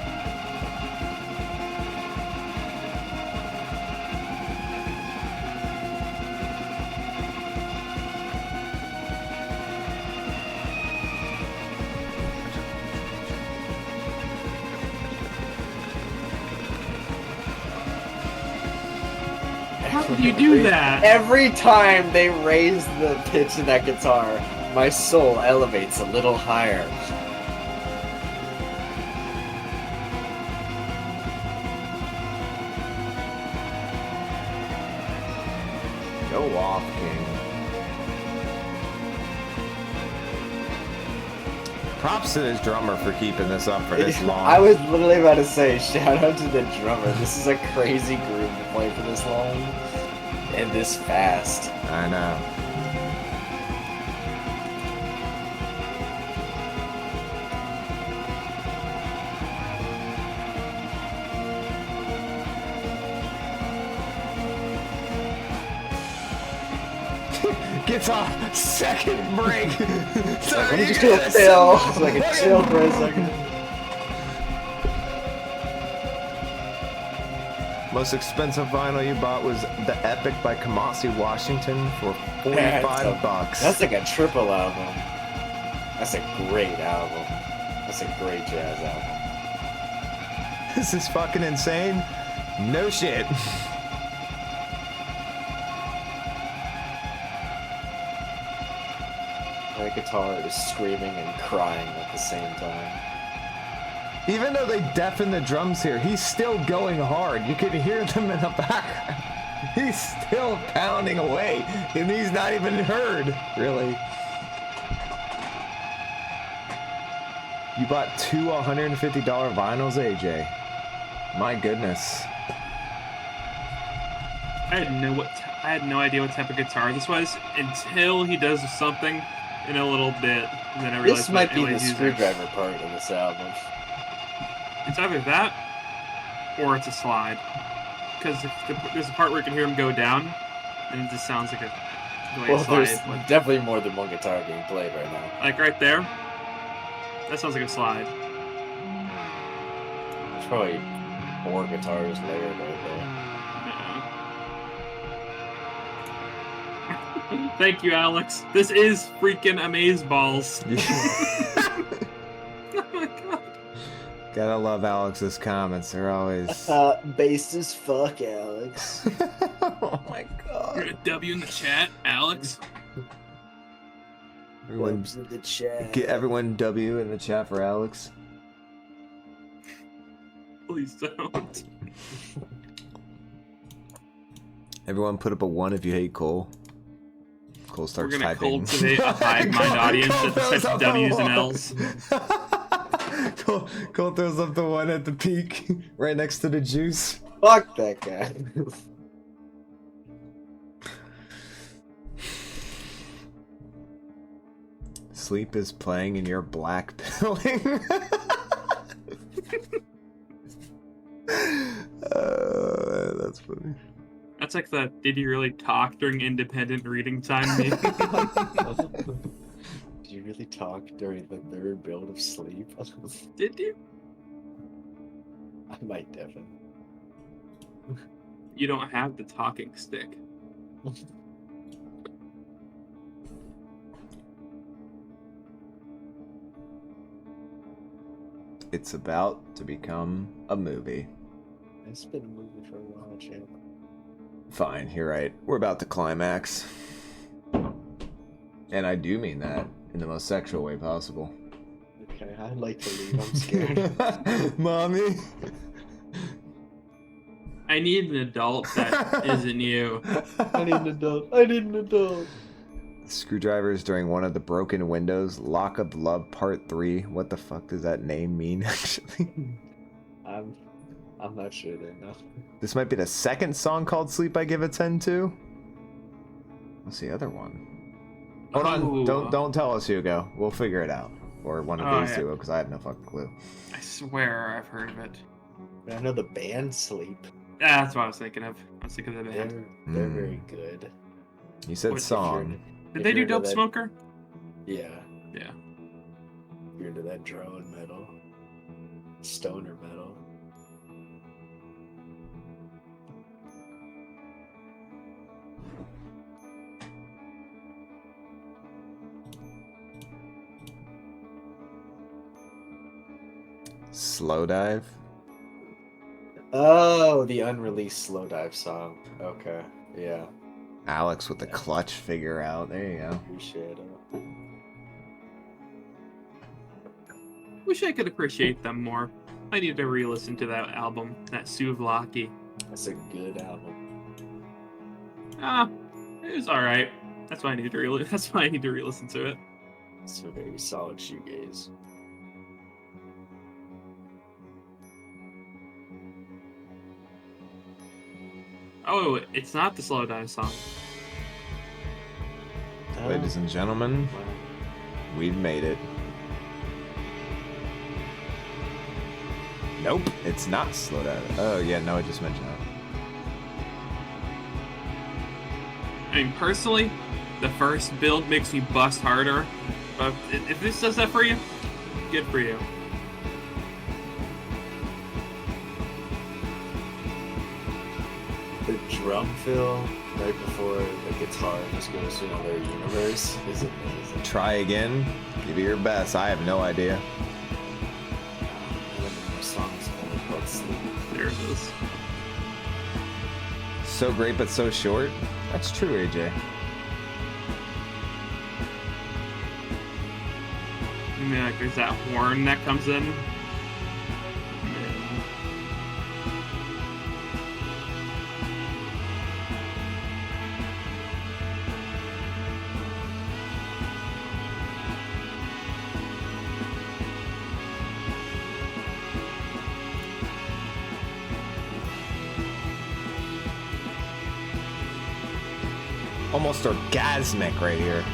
How did you do that? Every time they raise the pitch of that guitar, my soul elevates a little higher. Go off, King. Props to this drummer for keeping this up for this long. I was literally about to say, shout out to the drummer. This is a crazy groove to play for this long and this fast. I know. Gets off second break. So Let me you just do a get fill symbol. so I can chill for a second. Most expensive vinyl you bought was The Epic by Kamasi Washington for $45. That's like a triple album. That's a great album. That's a great jazz album. This is fucking insane. No shit. My guitar is screaming and crying at the same time. Even though they deafen the drums here, he's still going hard. You can hear them in the background. He's still pounding away, and he's not even heard, really. You bought two $150 vinyls, AJ. My goodness. I had no idea what type of guitar this was until he does something in a little bit, and then I realized This might be what the he's using. screwdriver part of this album. It's either that or it's a slide. Because there's a part where you can hear him go down, and it just sounds like a the way Well, it slides. there's Like, definitely more than one guitar being played right now. like right there, that sounds like a slide. There's probably 4 guitars layered right there. Thank you, Alex. This is freaking amazeballs. Oh my god. Gotta love Alex's comments. They're always. Bass as fuck, Alex. Oh my You're god. a W in the chat, Alex. Everyone, Webs in the chat. get everyone W in the chat for Alex. Please don't. Everyone put up a 1 if you hate Cole. Cole We're starts gonna typing. cultivate a hive mind audience that types Cole W's and throws L's. up Cole throws up the 1 at the peak, right next to the juice. Fuck that guy. Sleep is playing in your black pilling. That's funny. That's like the "Did you really talk during independent reading time?" meme. Did you really talk during the 3rd build of Sleep? Did you? I might, Devin. You don't have the talking stick. It's about to become a movie. It's been a movie for a while, champ. Fine, you're right. We're about to climax. And I do mean that in the most sexual way possible. Okay, I'd like to leave. I'm scared. Mommy. I need an adult that isn't you. I need an adult. I need an adult. Screwdrivers during one of the broken windows. Lock of Love Part 3. What the fuck does that name mean, actually? I'm not sure then, no. This might be the second song called Sleep I Give a 10 to. What's the other one? Hold on. Ooh. Don't tell us, Hugo. We'll figure it out. Or one of Oh, these yeah. two, because I have no fucking clue. I swear I've heard of it. I know the band Sleep. That's what I was thinking of. I was thinking of the They're band. very good. You said What- song. Did if they you're do into Dope that- Smoker? Yeah. Yeah. You're into that drone metal. Stoner metal. Slow Dive. Oh, the unreleased Slow Dive song. Okay. Yeah. Alex with the clutch figure out. There you go. Appreciate it. Wish I could appreciate them more. I need to re-listen to that album, that Souvlaki. That's a good album. It was all right. That's why I need to That's why I need to re-listen to it. It's a very solid shoegaze. Oh, it's not the Slow Dive song. Ladies and gentlemen, we've made it. Nope, it's not Slow Dive. Oh, yeah, no, I just mentioned that. I mean, personally, the first build makes me bust harder. But if this does that for you, good for you. The drum fill right before the guitar just goes to another universe is amazing. Try again. Give it your best. I have no idea. One of the songs only called Sleep. There it is. So great, but so short. That's true, AJ. I mean, like, there's that horn that comes in. Man. Almost orgasmic right here.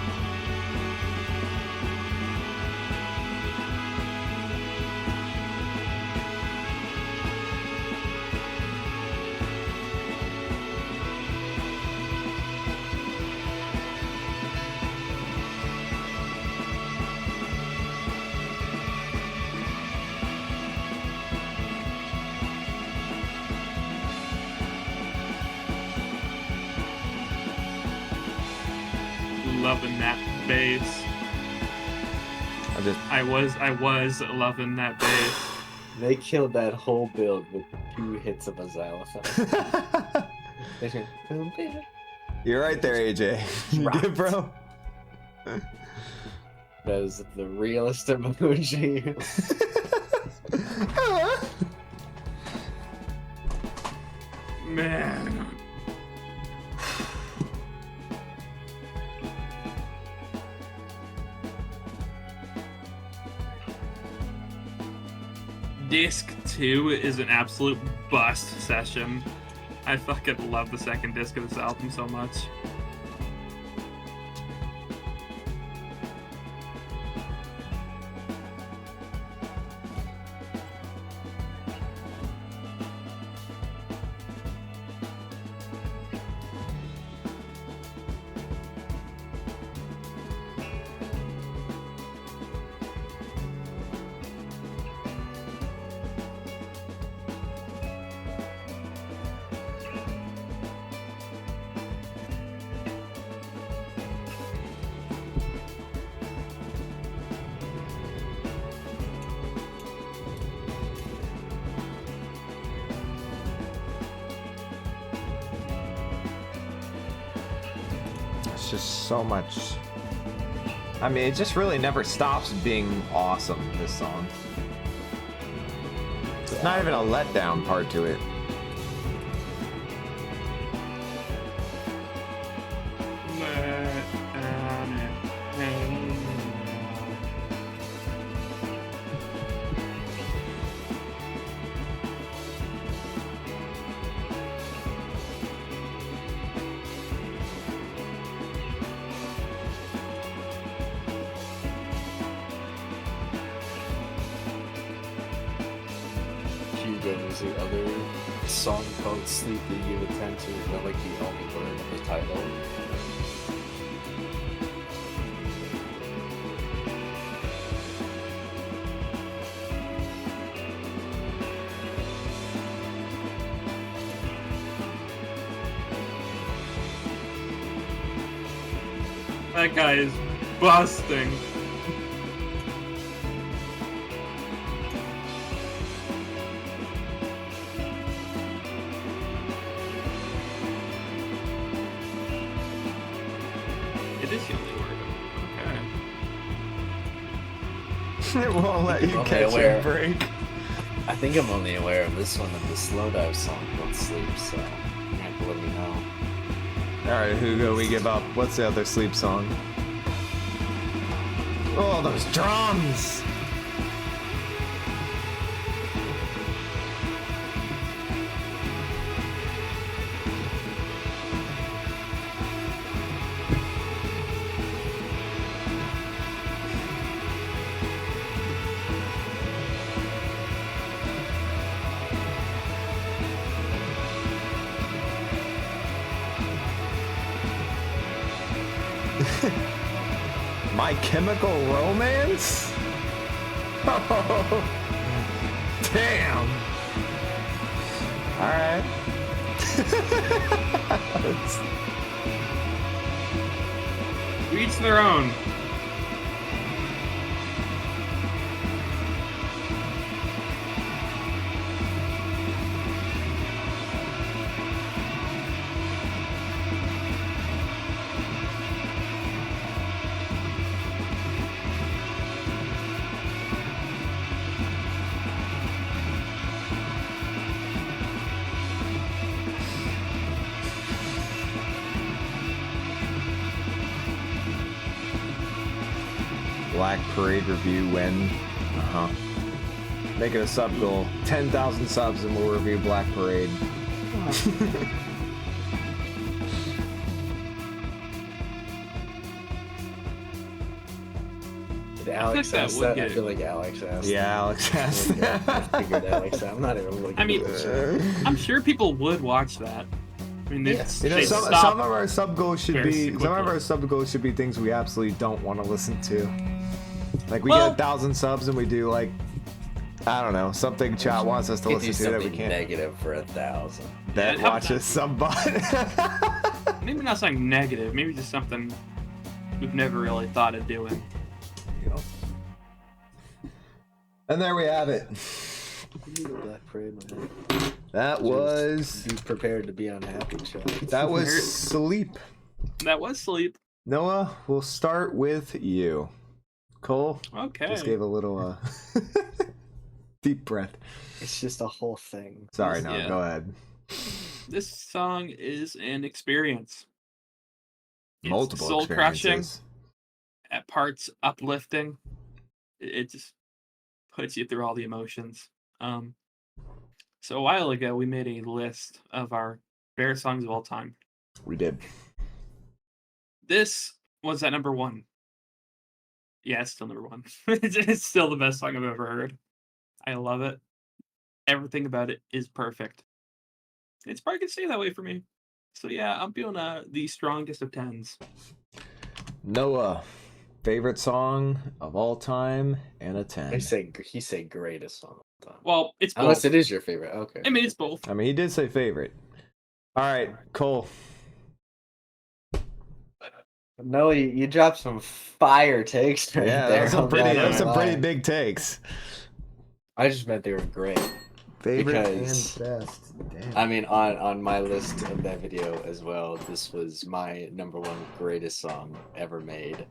Loving that bass. I was loving that bass. They killed that whole build with 2 hits of a xylophone. You're right there, AJ. You good, bro? That is the realest emoji. Man. Disc 2 is an absolute bust session. I fucking love the second disc of this album so much. It's just so much. I mean, it just really never stops being awesome, this song. It's not even a letdown part to it. There's the other song called Sleep that you attend to, but like the only word of the title. That guy is busting. It is the only word. Okay. It won't let you Okay, catch aware. a break. I think I'm only aware of this one and the slow dive song called Sleep, so you have to let me know. Alright, Hugo, we give up. What's the other sleep song? Oh, those drums! My Chemical Romance? Oh, damn. Alright. Each their own. Black Parade review when? Make it a sub goal. 10,000 subs and we'll review Black Parade. Did Alex that ask would that? get I it. feel like Alex asked. Yeah, Alex asked. I figured Alex. I'm not even looking. I mean, I'm sure people would watch that. I mean, Yes. You know, they some stop. of our sub goals should very be quickly. things we absolutely don't want to listen to. Like we Well- get 1,000 subs and we do like, I don't know, something chat wants us to Could do listen to that we something can't. negative for 1,000. That Yeah, watches somebody. Maybe not something negative. Maybe just something we've never really thought of doing. And there we have it. Black Parade, man. That was Be prepared to be unhappy, Chuck. that was Sleep. That was Sleep. Noah, we'll start with you. Cole, Okay. just gave a little deep breath. It's just a whole thing. Sorry, no, Yeah. go ahead. This song is an experience. It's Multiple soul crushing, experiences. at parts uplifting. It just puts you through all the emotions. So a while ago, we made a list of our favorite songs of all time. We did. This was at number 1. Yeah, it's still number 1. It's still the best song I've ever heard. I love it. Everything about it is perfect. It's probably gonna stay that way for me. So yeah, I'm feeling the strongest of 10s. Noah, favorite song of all time and a 10. He said greatest song of all time. Well, it's both. Unless it is your favorite. Okay. I mean, it's both. I mean, he did say favorite. All right, Cole. No, you dropped some fire takes right Yeah, there. that's some I'm pretty, not that's gonna some pretty lie. big takes. I just meant they were great. Favorite Because- and best. Damn. I mean, on my list of that video as well, this was my number 1 greatest song ever made.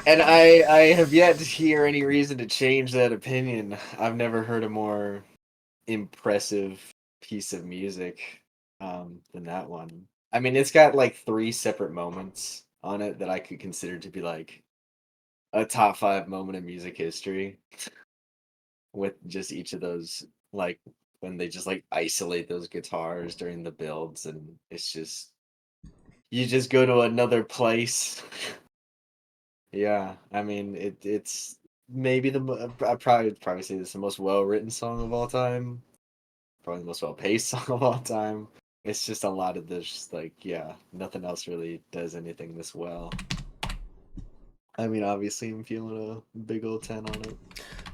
And I have yet to hear any reason to change that opinion. I've never heard a more impressive piece of music than that one. I mean, it's got like 3 separate moments on it that I could consider to be like a top 5 moment in music history. With just each of those, like when they just like isolate those guitars during the builds, and it's just you just go to another place. Yeah, I mean it's maybe I probably say this is the most well-written song of all time, probably the most well-paced song of all time. It's just a lot of this, like, yeah, nothing else really does anything this well. I mean, obviously, I'm feeling a big old 10 on it.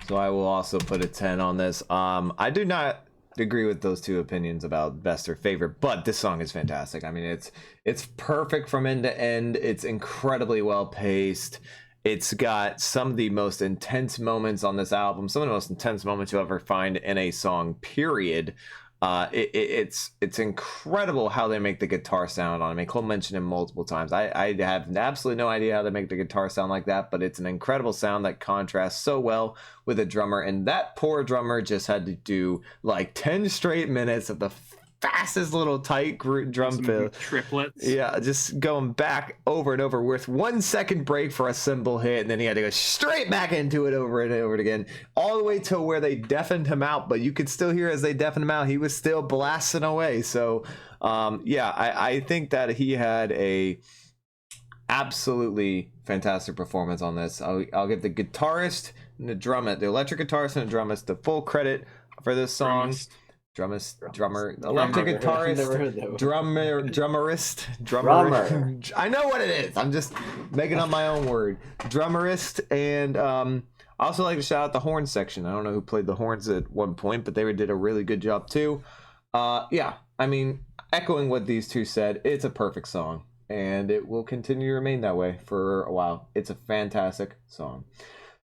So I will also put a 10 on this. I do not agree with those two opinions about best or favorite, but this song is fantastic. I mean, it's perfect from end to end. It's incredibly well paced. It's got some of the most intense moments on this album, some of the most intense moments you'll ever find in a song, period. It's incredible how they make the guitar sound on it. I mean, Cole mentioned it multiple times. I have absolutely no idea how they make the guitar sound like that, but it's an incredible sound that contrasts so well with a drummer. And that poor drummer just had to do like 10 straight minutes of the fastest little tight drum Some fill. triplets. Yeah, just going back over and over with 1 second break for a cymbal hit, and then he had to go straight back into it over and over again, all the way to where they deafened him out. But you could still hear as they deafened him out, he was still blasting away. So, yeah, I think that he had a absolutely fantastic performance on this. I'll give the guitarist and the electric guitarist and the drummist, the full credit for this song. Drummer, electric Never heard that guitarist, word. drummer. I know what it is. I'm just making up my own word. Drummerist, and I also like to shout out the horn section. I don't know who played the horns at one point, but they did a really good job too. Yeah, I mean, echoing what these two said, it's a perfect song, and it will continue to remain that way for a while. It's a fantastic song.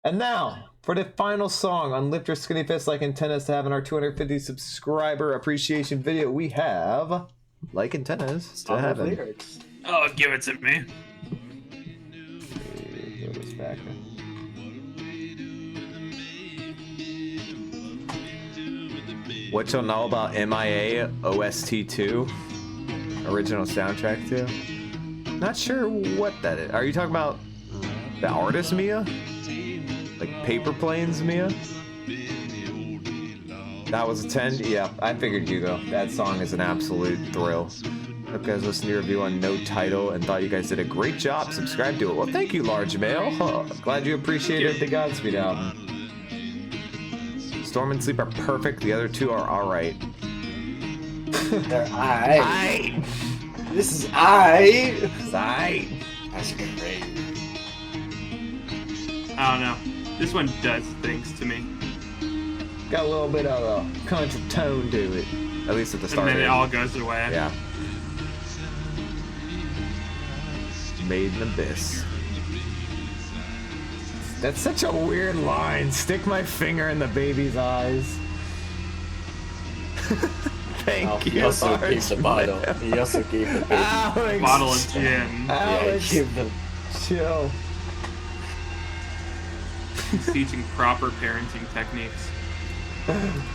And now, for the final song on Lift Your Skinny Fist Like Antennas to have in our 250 subscriber appreciation video, we have Like Antennas to have in. lyrics. Oh, give it to me. Throw this back. What you'll know about MIA OST 2? Original soundtrack 2? Not sure what that is. Are you talking about the artist Mia? Like Paper Planes Mia? That was a 10? Yeah, I figured Hugo. That song is an absolute thrill. Hope you guys listened to your review on No Title and thought you guys did a great job. Subscribe to it. Well, thank you, Large Mail. Huh. Glad you appreciated the Godspeed album. Storm and Sleep are perfect. The other two are alright. They're I. This is I. That's crazy. I don't know. This one does things to me. Got a little bit of a country tone to it. At least at the start. And then of it all goes away. Yeah. Made in Abyss. That's such a weird line. Stick my finger in the baby's eyes. Thank you. He also gave the bottle. He also gave the baby. Alex. Bottle of gin. Alex, Yeah, give them. chill. He's teaching proper parenting techniques.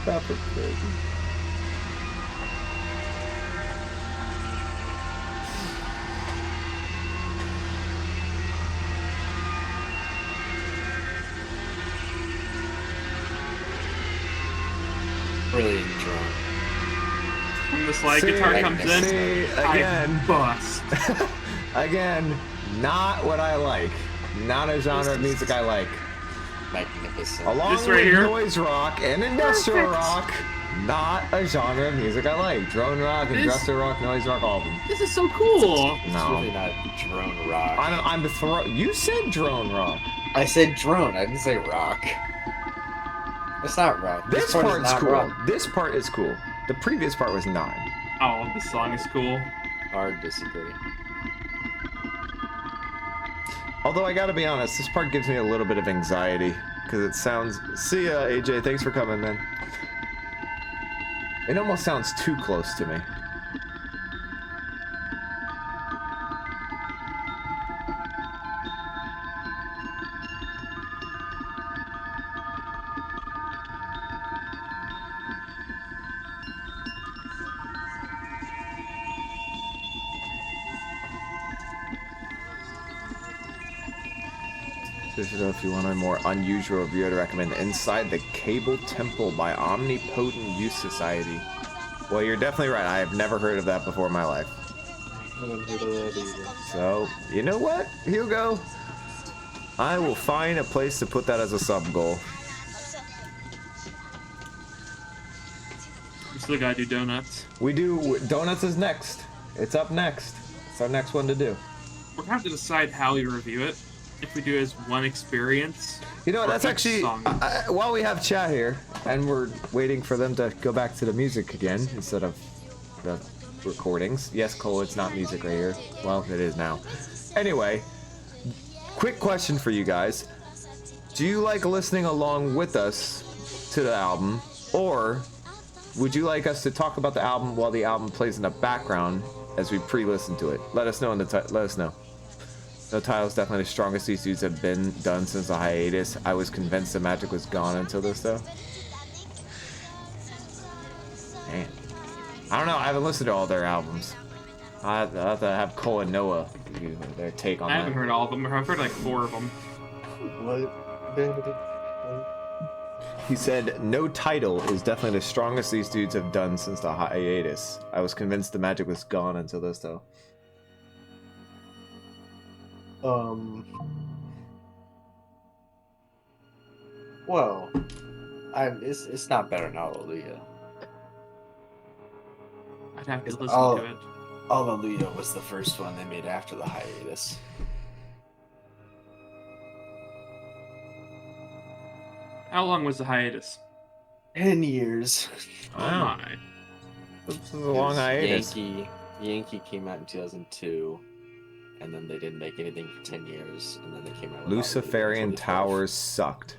Proper parenting. Really enjoy. When the slide guitar comes in, again. I bust. Again, not what I like. Not a genre of music I like. Magnificent. Along This with right here? noise rock and industrial Perfect. rock, not a genre of music I like. Drone rock, industrial rock, noise rock, all of them. This is so cool. It's No. really not drone rock. You said drone rock. I said drone. I didn't say rock. It's not rock. This part is part's not cool. rock. This part is cool. The previous part was not. Oh, this song is cool. Hard disagree. Although I gotta be honest, this part gives me a little bit of anxiety because it sounds. See ya, AJ. Thanks for coming, man. It almost sounds too close to me. If you want a more unusual review, I'd recommend Inside the Cable Temple by Omnipotent Youth Society. Well, you're definitely right. I have never heard of that before in my life. So, you know what, Hugo? I will find a place to put that as a sub goal. We still gotta do donuts. We do. Donuts is next. It's up next. It's our next one to do. We're gonna have to decide how we review it. If we do it as one experience. You know what? or That's each actually. song. While we have chat here, and we're waiting for them to go back to the music again instead of the recordings. Yes, Cole, it's not music right here. Well, it is now. Anyway, quick question for you guys. Do you like listening along with us to the album, or would you like us to talk about the album while the album plays in the background as we pre-listen to it? Let us know in the let us know. No Title is definitely the strongest these dudes have been done since the hiatus. I was convinced the magic was gone until this, though. Man. I don't know. I haven't listened to all their albums. I have to have Cole and Noah give their take on I that. haven't heard all of them. I've heard like 4 of them. What? He said, No Title is definitely the strongest these dudes have done since the hiatus. I was convinced the magic was gone until this, though. Well, it's not better than Hallelujah. I'd have to It's listen all- to it. Hallelujah was the first one they made after the hiatus. How long was the hiatus? 10 years. Oh my. This is a long hiatus. Yankee came out in 2002, and then they didn't make anything for 10 years, and then they came out with Luciferian 2012. Towers sucked.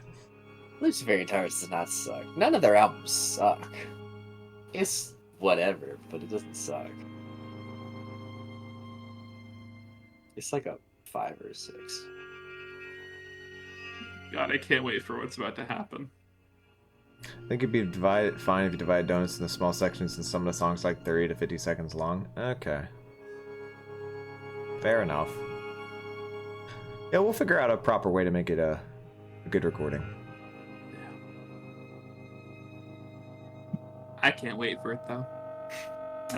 Luciferian Towers does not suck. None of their albums suck. It's whatever, but it doesn't suck. It's like a 5 or 6. God, I can't wait for what's about to happen. I think it'd be fine if you divide donuts into small sections and some of the songs like 30 to 50 seconds long. Okay. Fair enough. Yeah, we'll figure out a proper way to make it a good recording. I can't wait for it though.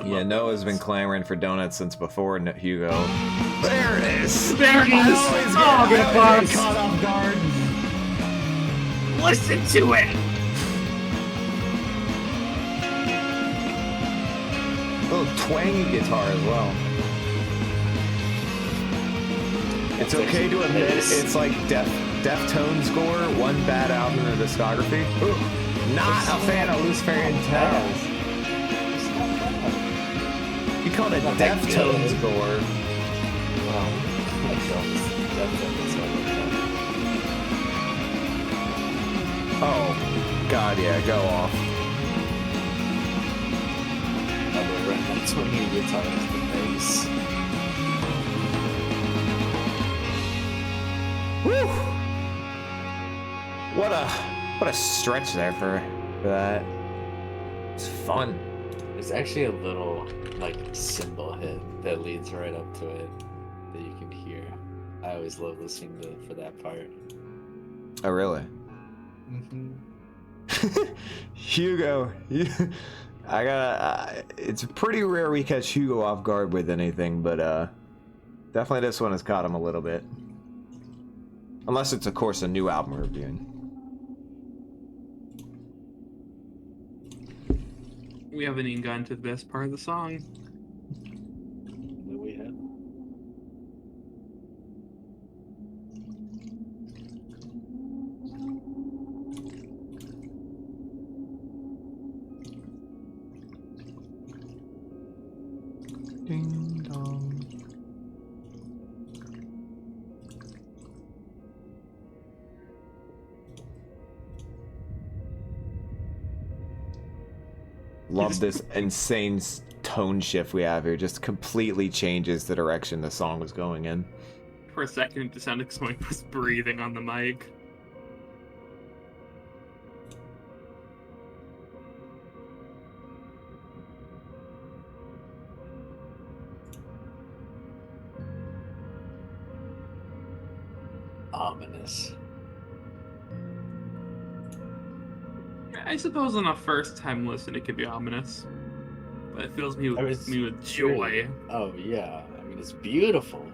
Yeah, Noah's been clamoring for donuts since before Hugo. There it is! There it is! Oh, get caught off guard. Listen to it! A little twangy guitar as well. It's okay to admit it's like Deftones score, one bad album in the discography. Ooh, not a fan of Luciferian Towers. You called it Deftones score. Oh, God, yeah, go off. That's when he guitars the bass. Woo! What a stretch there for that. It's fun. There's actually a little like cymbal hit that leads right up to it that you can hear. I always love listening for that part. Oh, really? Mm-hmm. Hugo, it's pretty rare we catch Hugo off guard with anything, but definitely this one has caught him a little bit. Unless it's, of course, a new album we're reviewing. We haven't even gotten to the best part of the song. No, we have. Ding dong. Love this insane tone shift we have here. Just completely changes the direction the song was going in. For a second, it sounded like someone was breathing on the mic. Ominous. I suppose on a first-time listen, it could be ominous, but it fills me with joy. Oh yeah, I mean it's beautiful.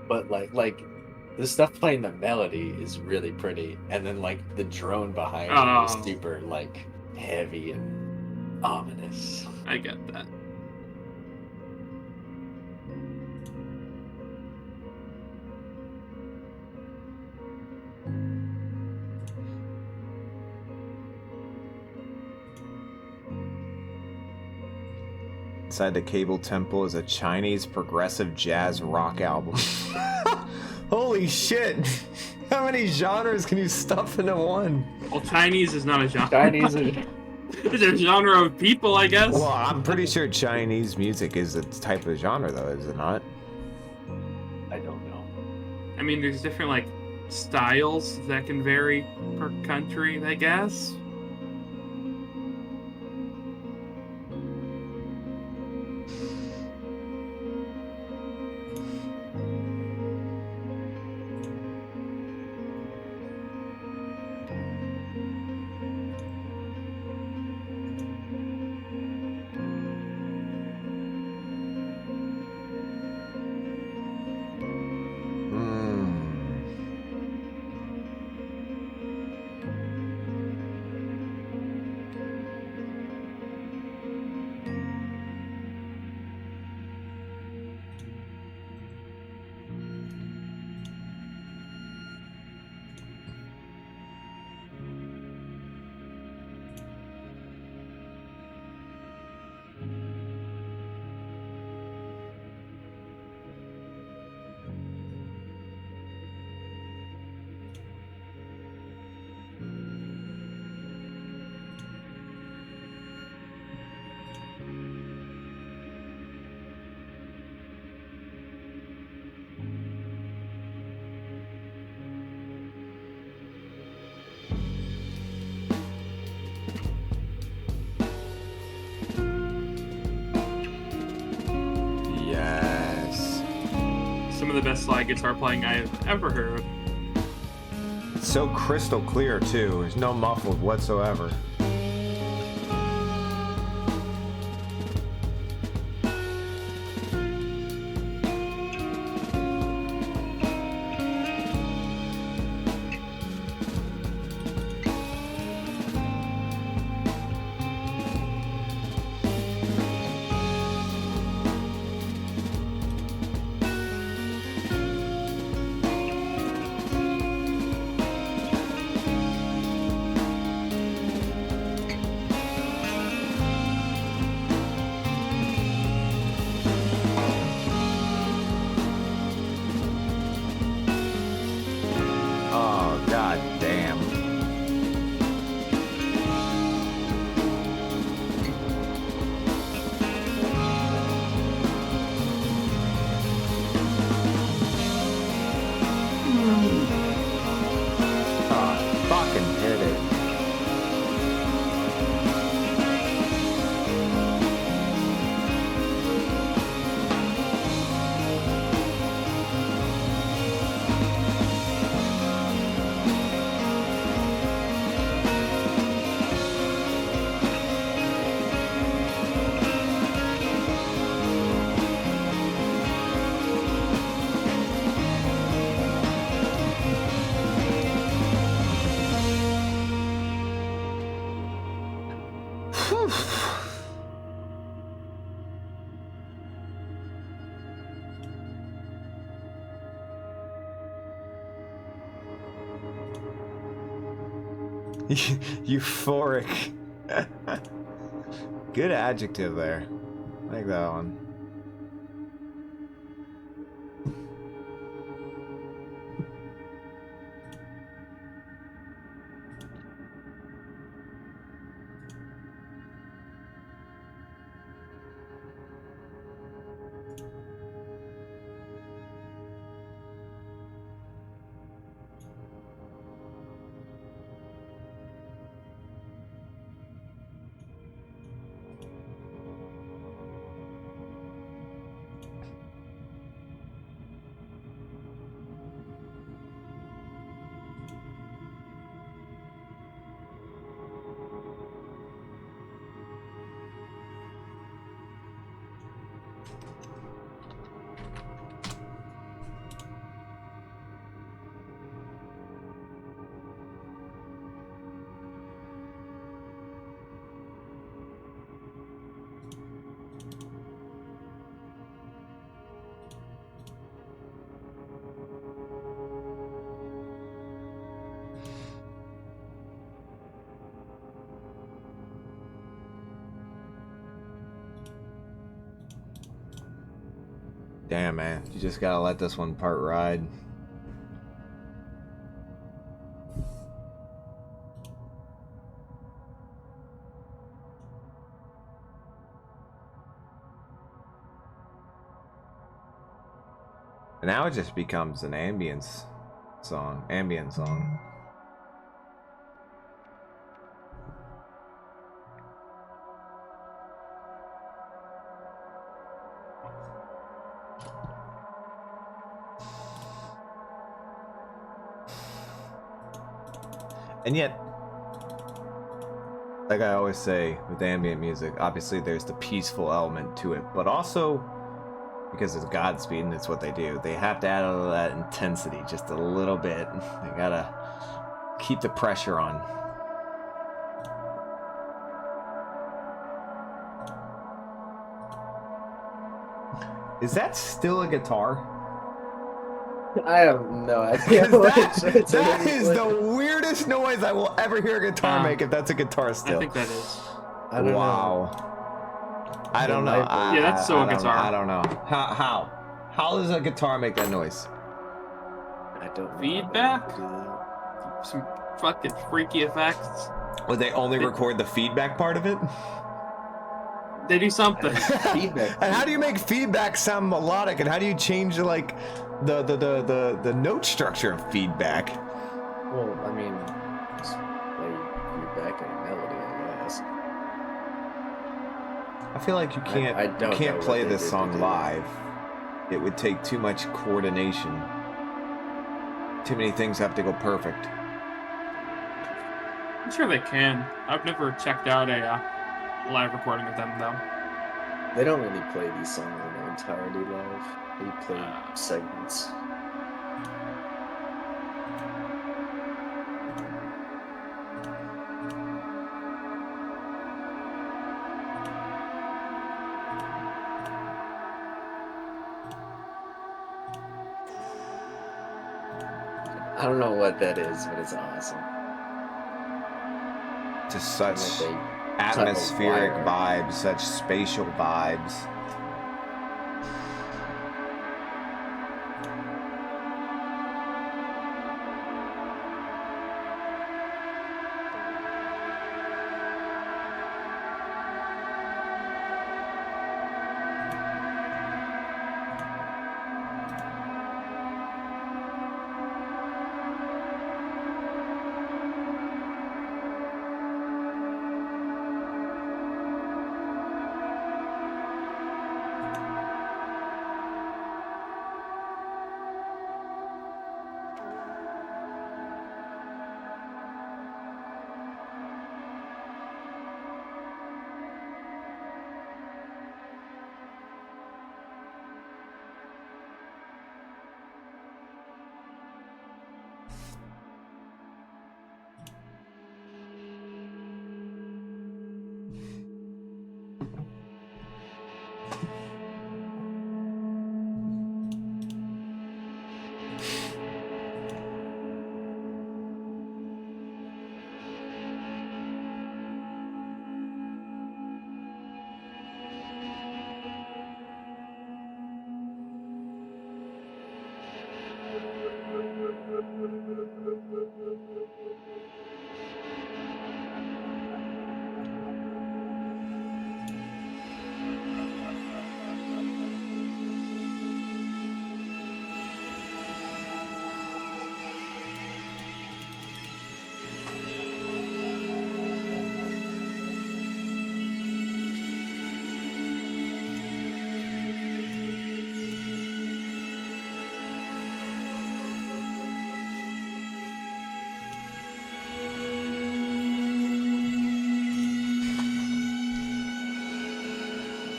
But like the stuff playing the melody is really pretty, and then like the drone behind it is super like heavy and ominous. I get that. Inside the Cable Temple is a Chinese progressive jazz rock album. Holy shit! How many genres can you stuff into one? Well, Chinese is not a genre. Chinese are... It's a genre of people, I guess. Well, I'm pretty sure Chinese music is a type of genre, though, is it not? I don't know. I mean, there's different, like, styles that can vary per country, I guess. of the best slide guitar playing I have ever heard. It's so crystal clear too. There's no muffled whatsoever. God damn. Oh, fucking hit it. Euphoric. Good adjective there. I like that one. Damn, man. You just gotta let this one part ride. And now it just becomes an ambient song. And yet, like I always say with ambient music, obviously there's the peaceful element to it, but also because it's Godspeed and it's what they do, they have to add a little of that intensity just a little bit. They gotta keep the pressure on. Is that still a guitar? I have no idea. That is the weirdest noise I will ever hear a guitar make if that's a guitar still. I think that is. I don't know. I don't know. Yeah, that's still a guitar. I don't know. How does a guitar make that noise? I don't know. Feedback? Some fucking freaky effects. Would they only record the feedback part of it? They do something. Feedback. And how do you make feedback sound melodic? And how do you change like the note structure of feedback? Well, I mean, just play feedback and a melody, I guess. I feel like you can't I don't you can't know play what they this did song to do. live. it would take too much coordination. Too many things have to go perfect. I'm sure they can. I've never checked out a live recording of them, though. They don't really play these songs in their entirety live. They play segments. I don't know what that is, but it's awesome. Just And such that they atmospheric wire. vibes, such spatial vibes.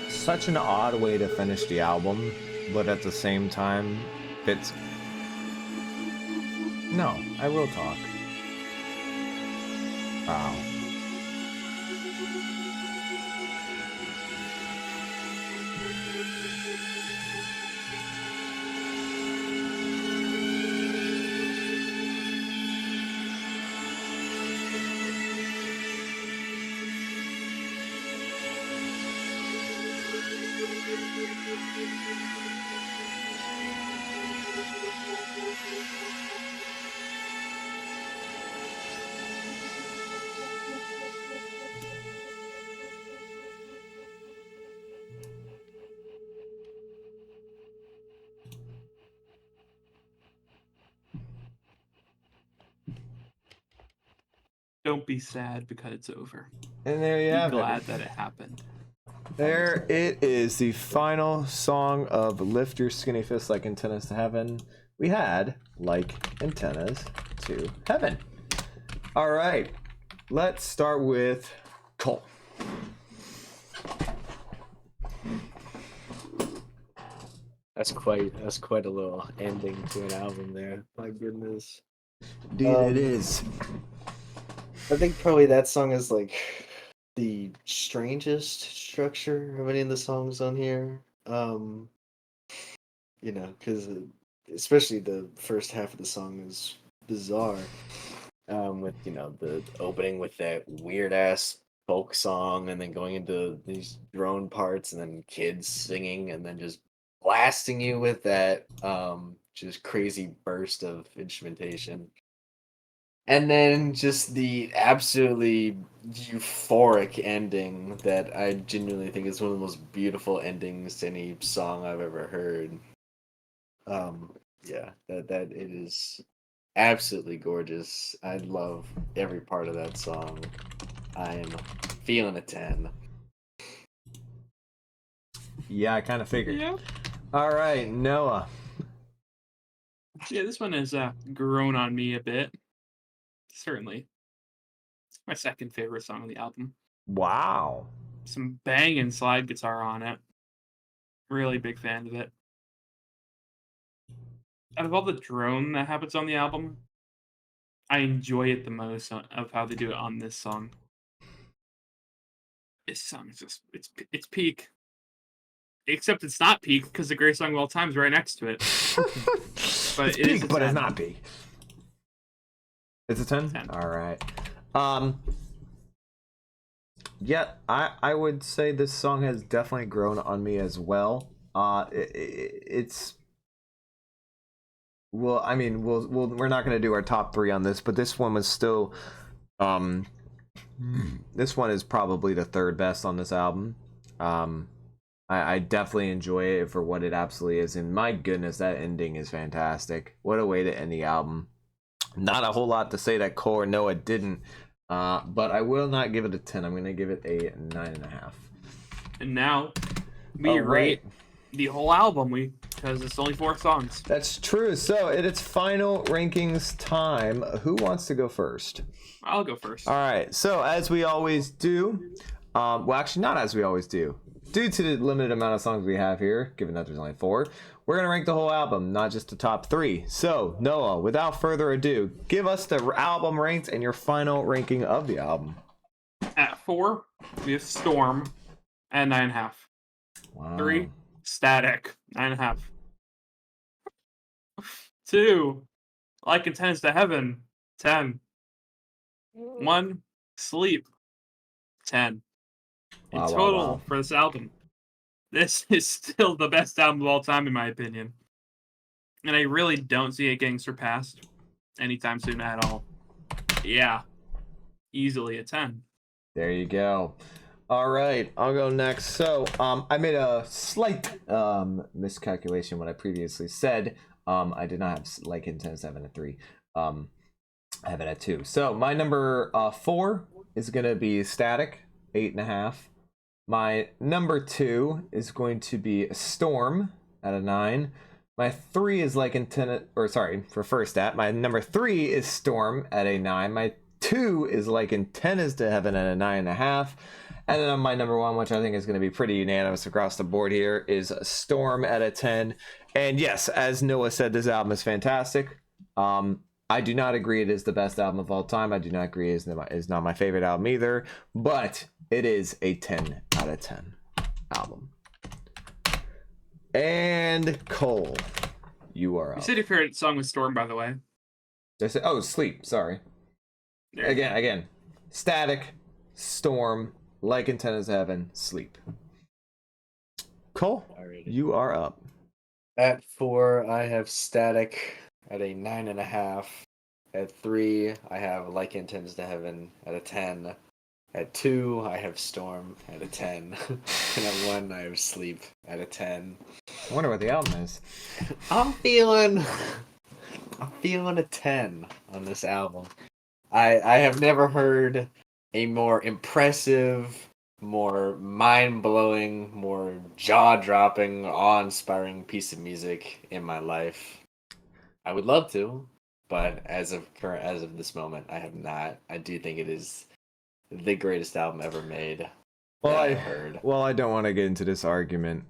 Such an odd way to finish the album, but at the same time, fits. No, I will talk. Wow. Don't be sad because it's over. And there you Be have glad it. that it happened. There it is, the final song of Lift Your Skinny Fist Like Antennas to Heaven. We had Like Antennas to Heaven. All right, let's start with Cole. That's quite a little ending to an album there. My goodness. Indeed, it is. I think probably that song is like the strangest structure of any of the songs on here. Because especially the first half of the song is bizarre. With the opening with that weird ass folk song, and then going into these drone parts, and then kids singing, and then just blasting you with that just crazy burst of instrumentation. And then just the absolutely euphoric ending that I genuinely think is one of the most beautiful endings to any song I've ever heard. That it is absolutely gorgeous. I love every part of that song. I am feeling a 10. Yeah, I kind of figured. Yeah. All right, Noah. Yeah, this one has grown on me a bit. Certainly. It's my second favorite song on the album. Wow. Some banging slide guitar on it. Really big fan of it. Out of all the drone that happens on the album, I enjoy it the most of how they do it on this song. This song is just it's peak. Except it's not peak because the greatest song of all time is right next to it. But It's it is peak, a but it's 10. not peak. It's a 10? 10. All right. Yeah, I would say this song has definitely grown on me as well. It's well, I mean, we're not going to do our top 3 on this, but this one was still this one is probably the 3rd best on this album. I definitely enjoy it for what it absolutely is, and my goodness, that ending is fantastic. What a way to end the album. Not a whole lot to say that Cole or Noah didn't, but I will not give it a 10. I'm going to give it a 9.5. And now we rate the whole album because it's only 4 songs. That's true. So it is final rankings time. Who wants to go first? I'll go first. All right. So as we always do, well, actually not as we always do. Due to the limited amount of songs we have here, given that there's only 4, we're going to rank the whole album, not just the top 3. So, Noah, without further ado, give us the album ranks and your final ranking of the album. At 4, we have Storm at 9.5. Wow. 3, Static, 9.5. 2, Like Intends to Heaven, 10. 1, Sleep, 10. In Wow, wow, total wow. for this album, this is still the best album of all time, in my opinion. And I really don't see it getting surpassed anytime soon at all. Yeah, easily a 10. There you go. All right, I'll go next. So, I made a slight miscalculation what I previously said. I did not have Like Intends to Heaven at 3. I have it at 2. So, my number 4 is going to be Static, 8.5. My number 2 is going to be Storm at a 9. My 3 is Like Intended, or sorry, for first at. My number 3 is Storm at a 9. My 2 is Like Intended to Heaven at a 9.5. And then my number 1, which I think is going to be pretty unanimous across the board here, is Storm at a 10. And yes, as Noah said, this album is fantastic. I do not agree it is the best album of all time. I do not agree it is not my favorite album either. But it is a 10 out of 10 album. And Cole, you are up. You said your favorite song was Storm, by the way. Did I say, oh, Sleep, sorry. There you go. Again. Static, Storm, Like Intended to Heaven, Sleep. Cole, Alrighty. you are up. At 4, I have Static at a 9.5. At 3, I have Like Intends to Heaven at a 10. At 2, I have Storm at a 10. And at 1, I have Sleep at a 10. I wonder what the album is. I'm feeling a 10 on this album. I have never heard a more impressive, more mind-blowing, more jaw-dropping, awe-inspiring piece of music in my life. I would love to, but as of this moment, I have not. I do think it is the greatest album ever made. Well, I've heard. Well, I don't want to get into this argument.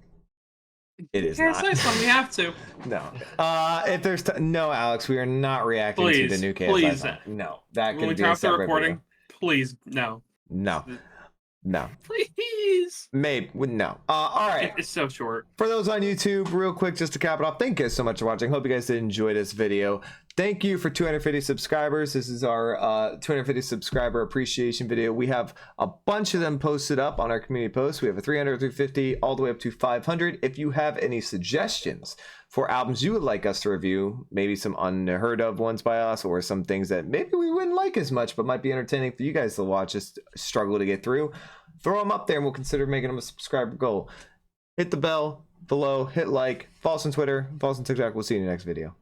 It is Here's not. this one, we have to. No. If there's no, Alex, we are not reacting to the new KSI please. song. No, that When could we be turn a off the separate recording, video. please, no. No. Please. Maybe no. All right. It's so short. For those on YouTube, real quick, just to cap it off, thank you guys so much for watching. Hope you guys did enjoy this video. Thank you for 250 subscribers. This is our 250 subscriber appreciation video. We have a bunch of them posted up on our community posts. We have a 300, 350, all the way up to 500. If you have any suggestions for albums you would like us to review, maybe some unheard of ones by us, or some things that maybe we wouldn't like as much but might be entertaining for you guys to watch, just struggle to get through, throw them up there and we'll consider making them a subscriber goal. Hit the bell below, hit like, follow us on Twitter, follow us on TikTok. We'll see you in the next video.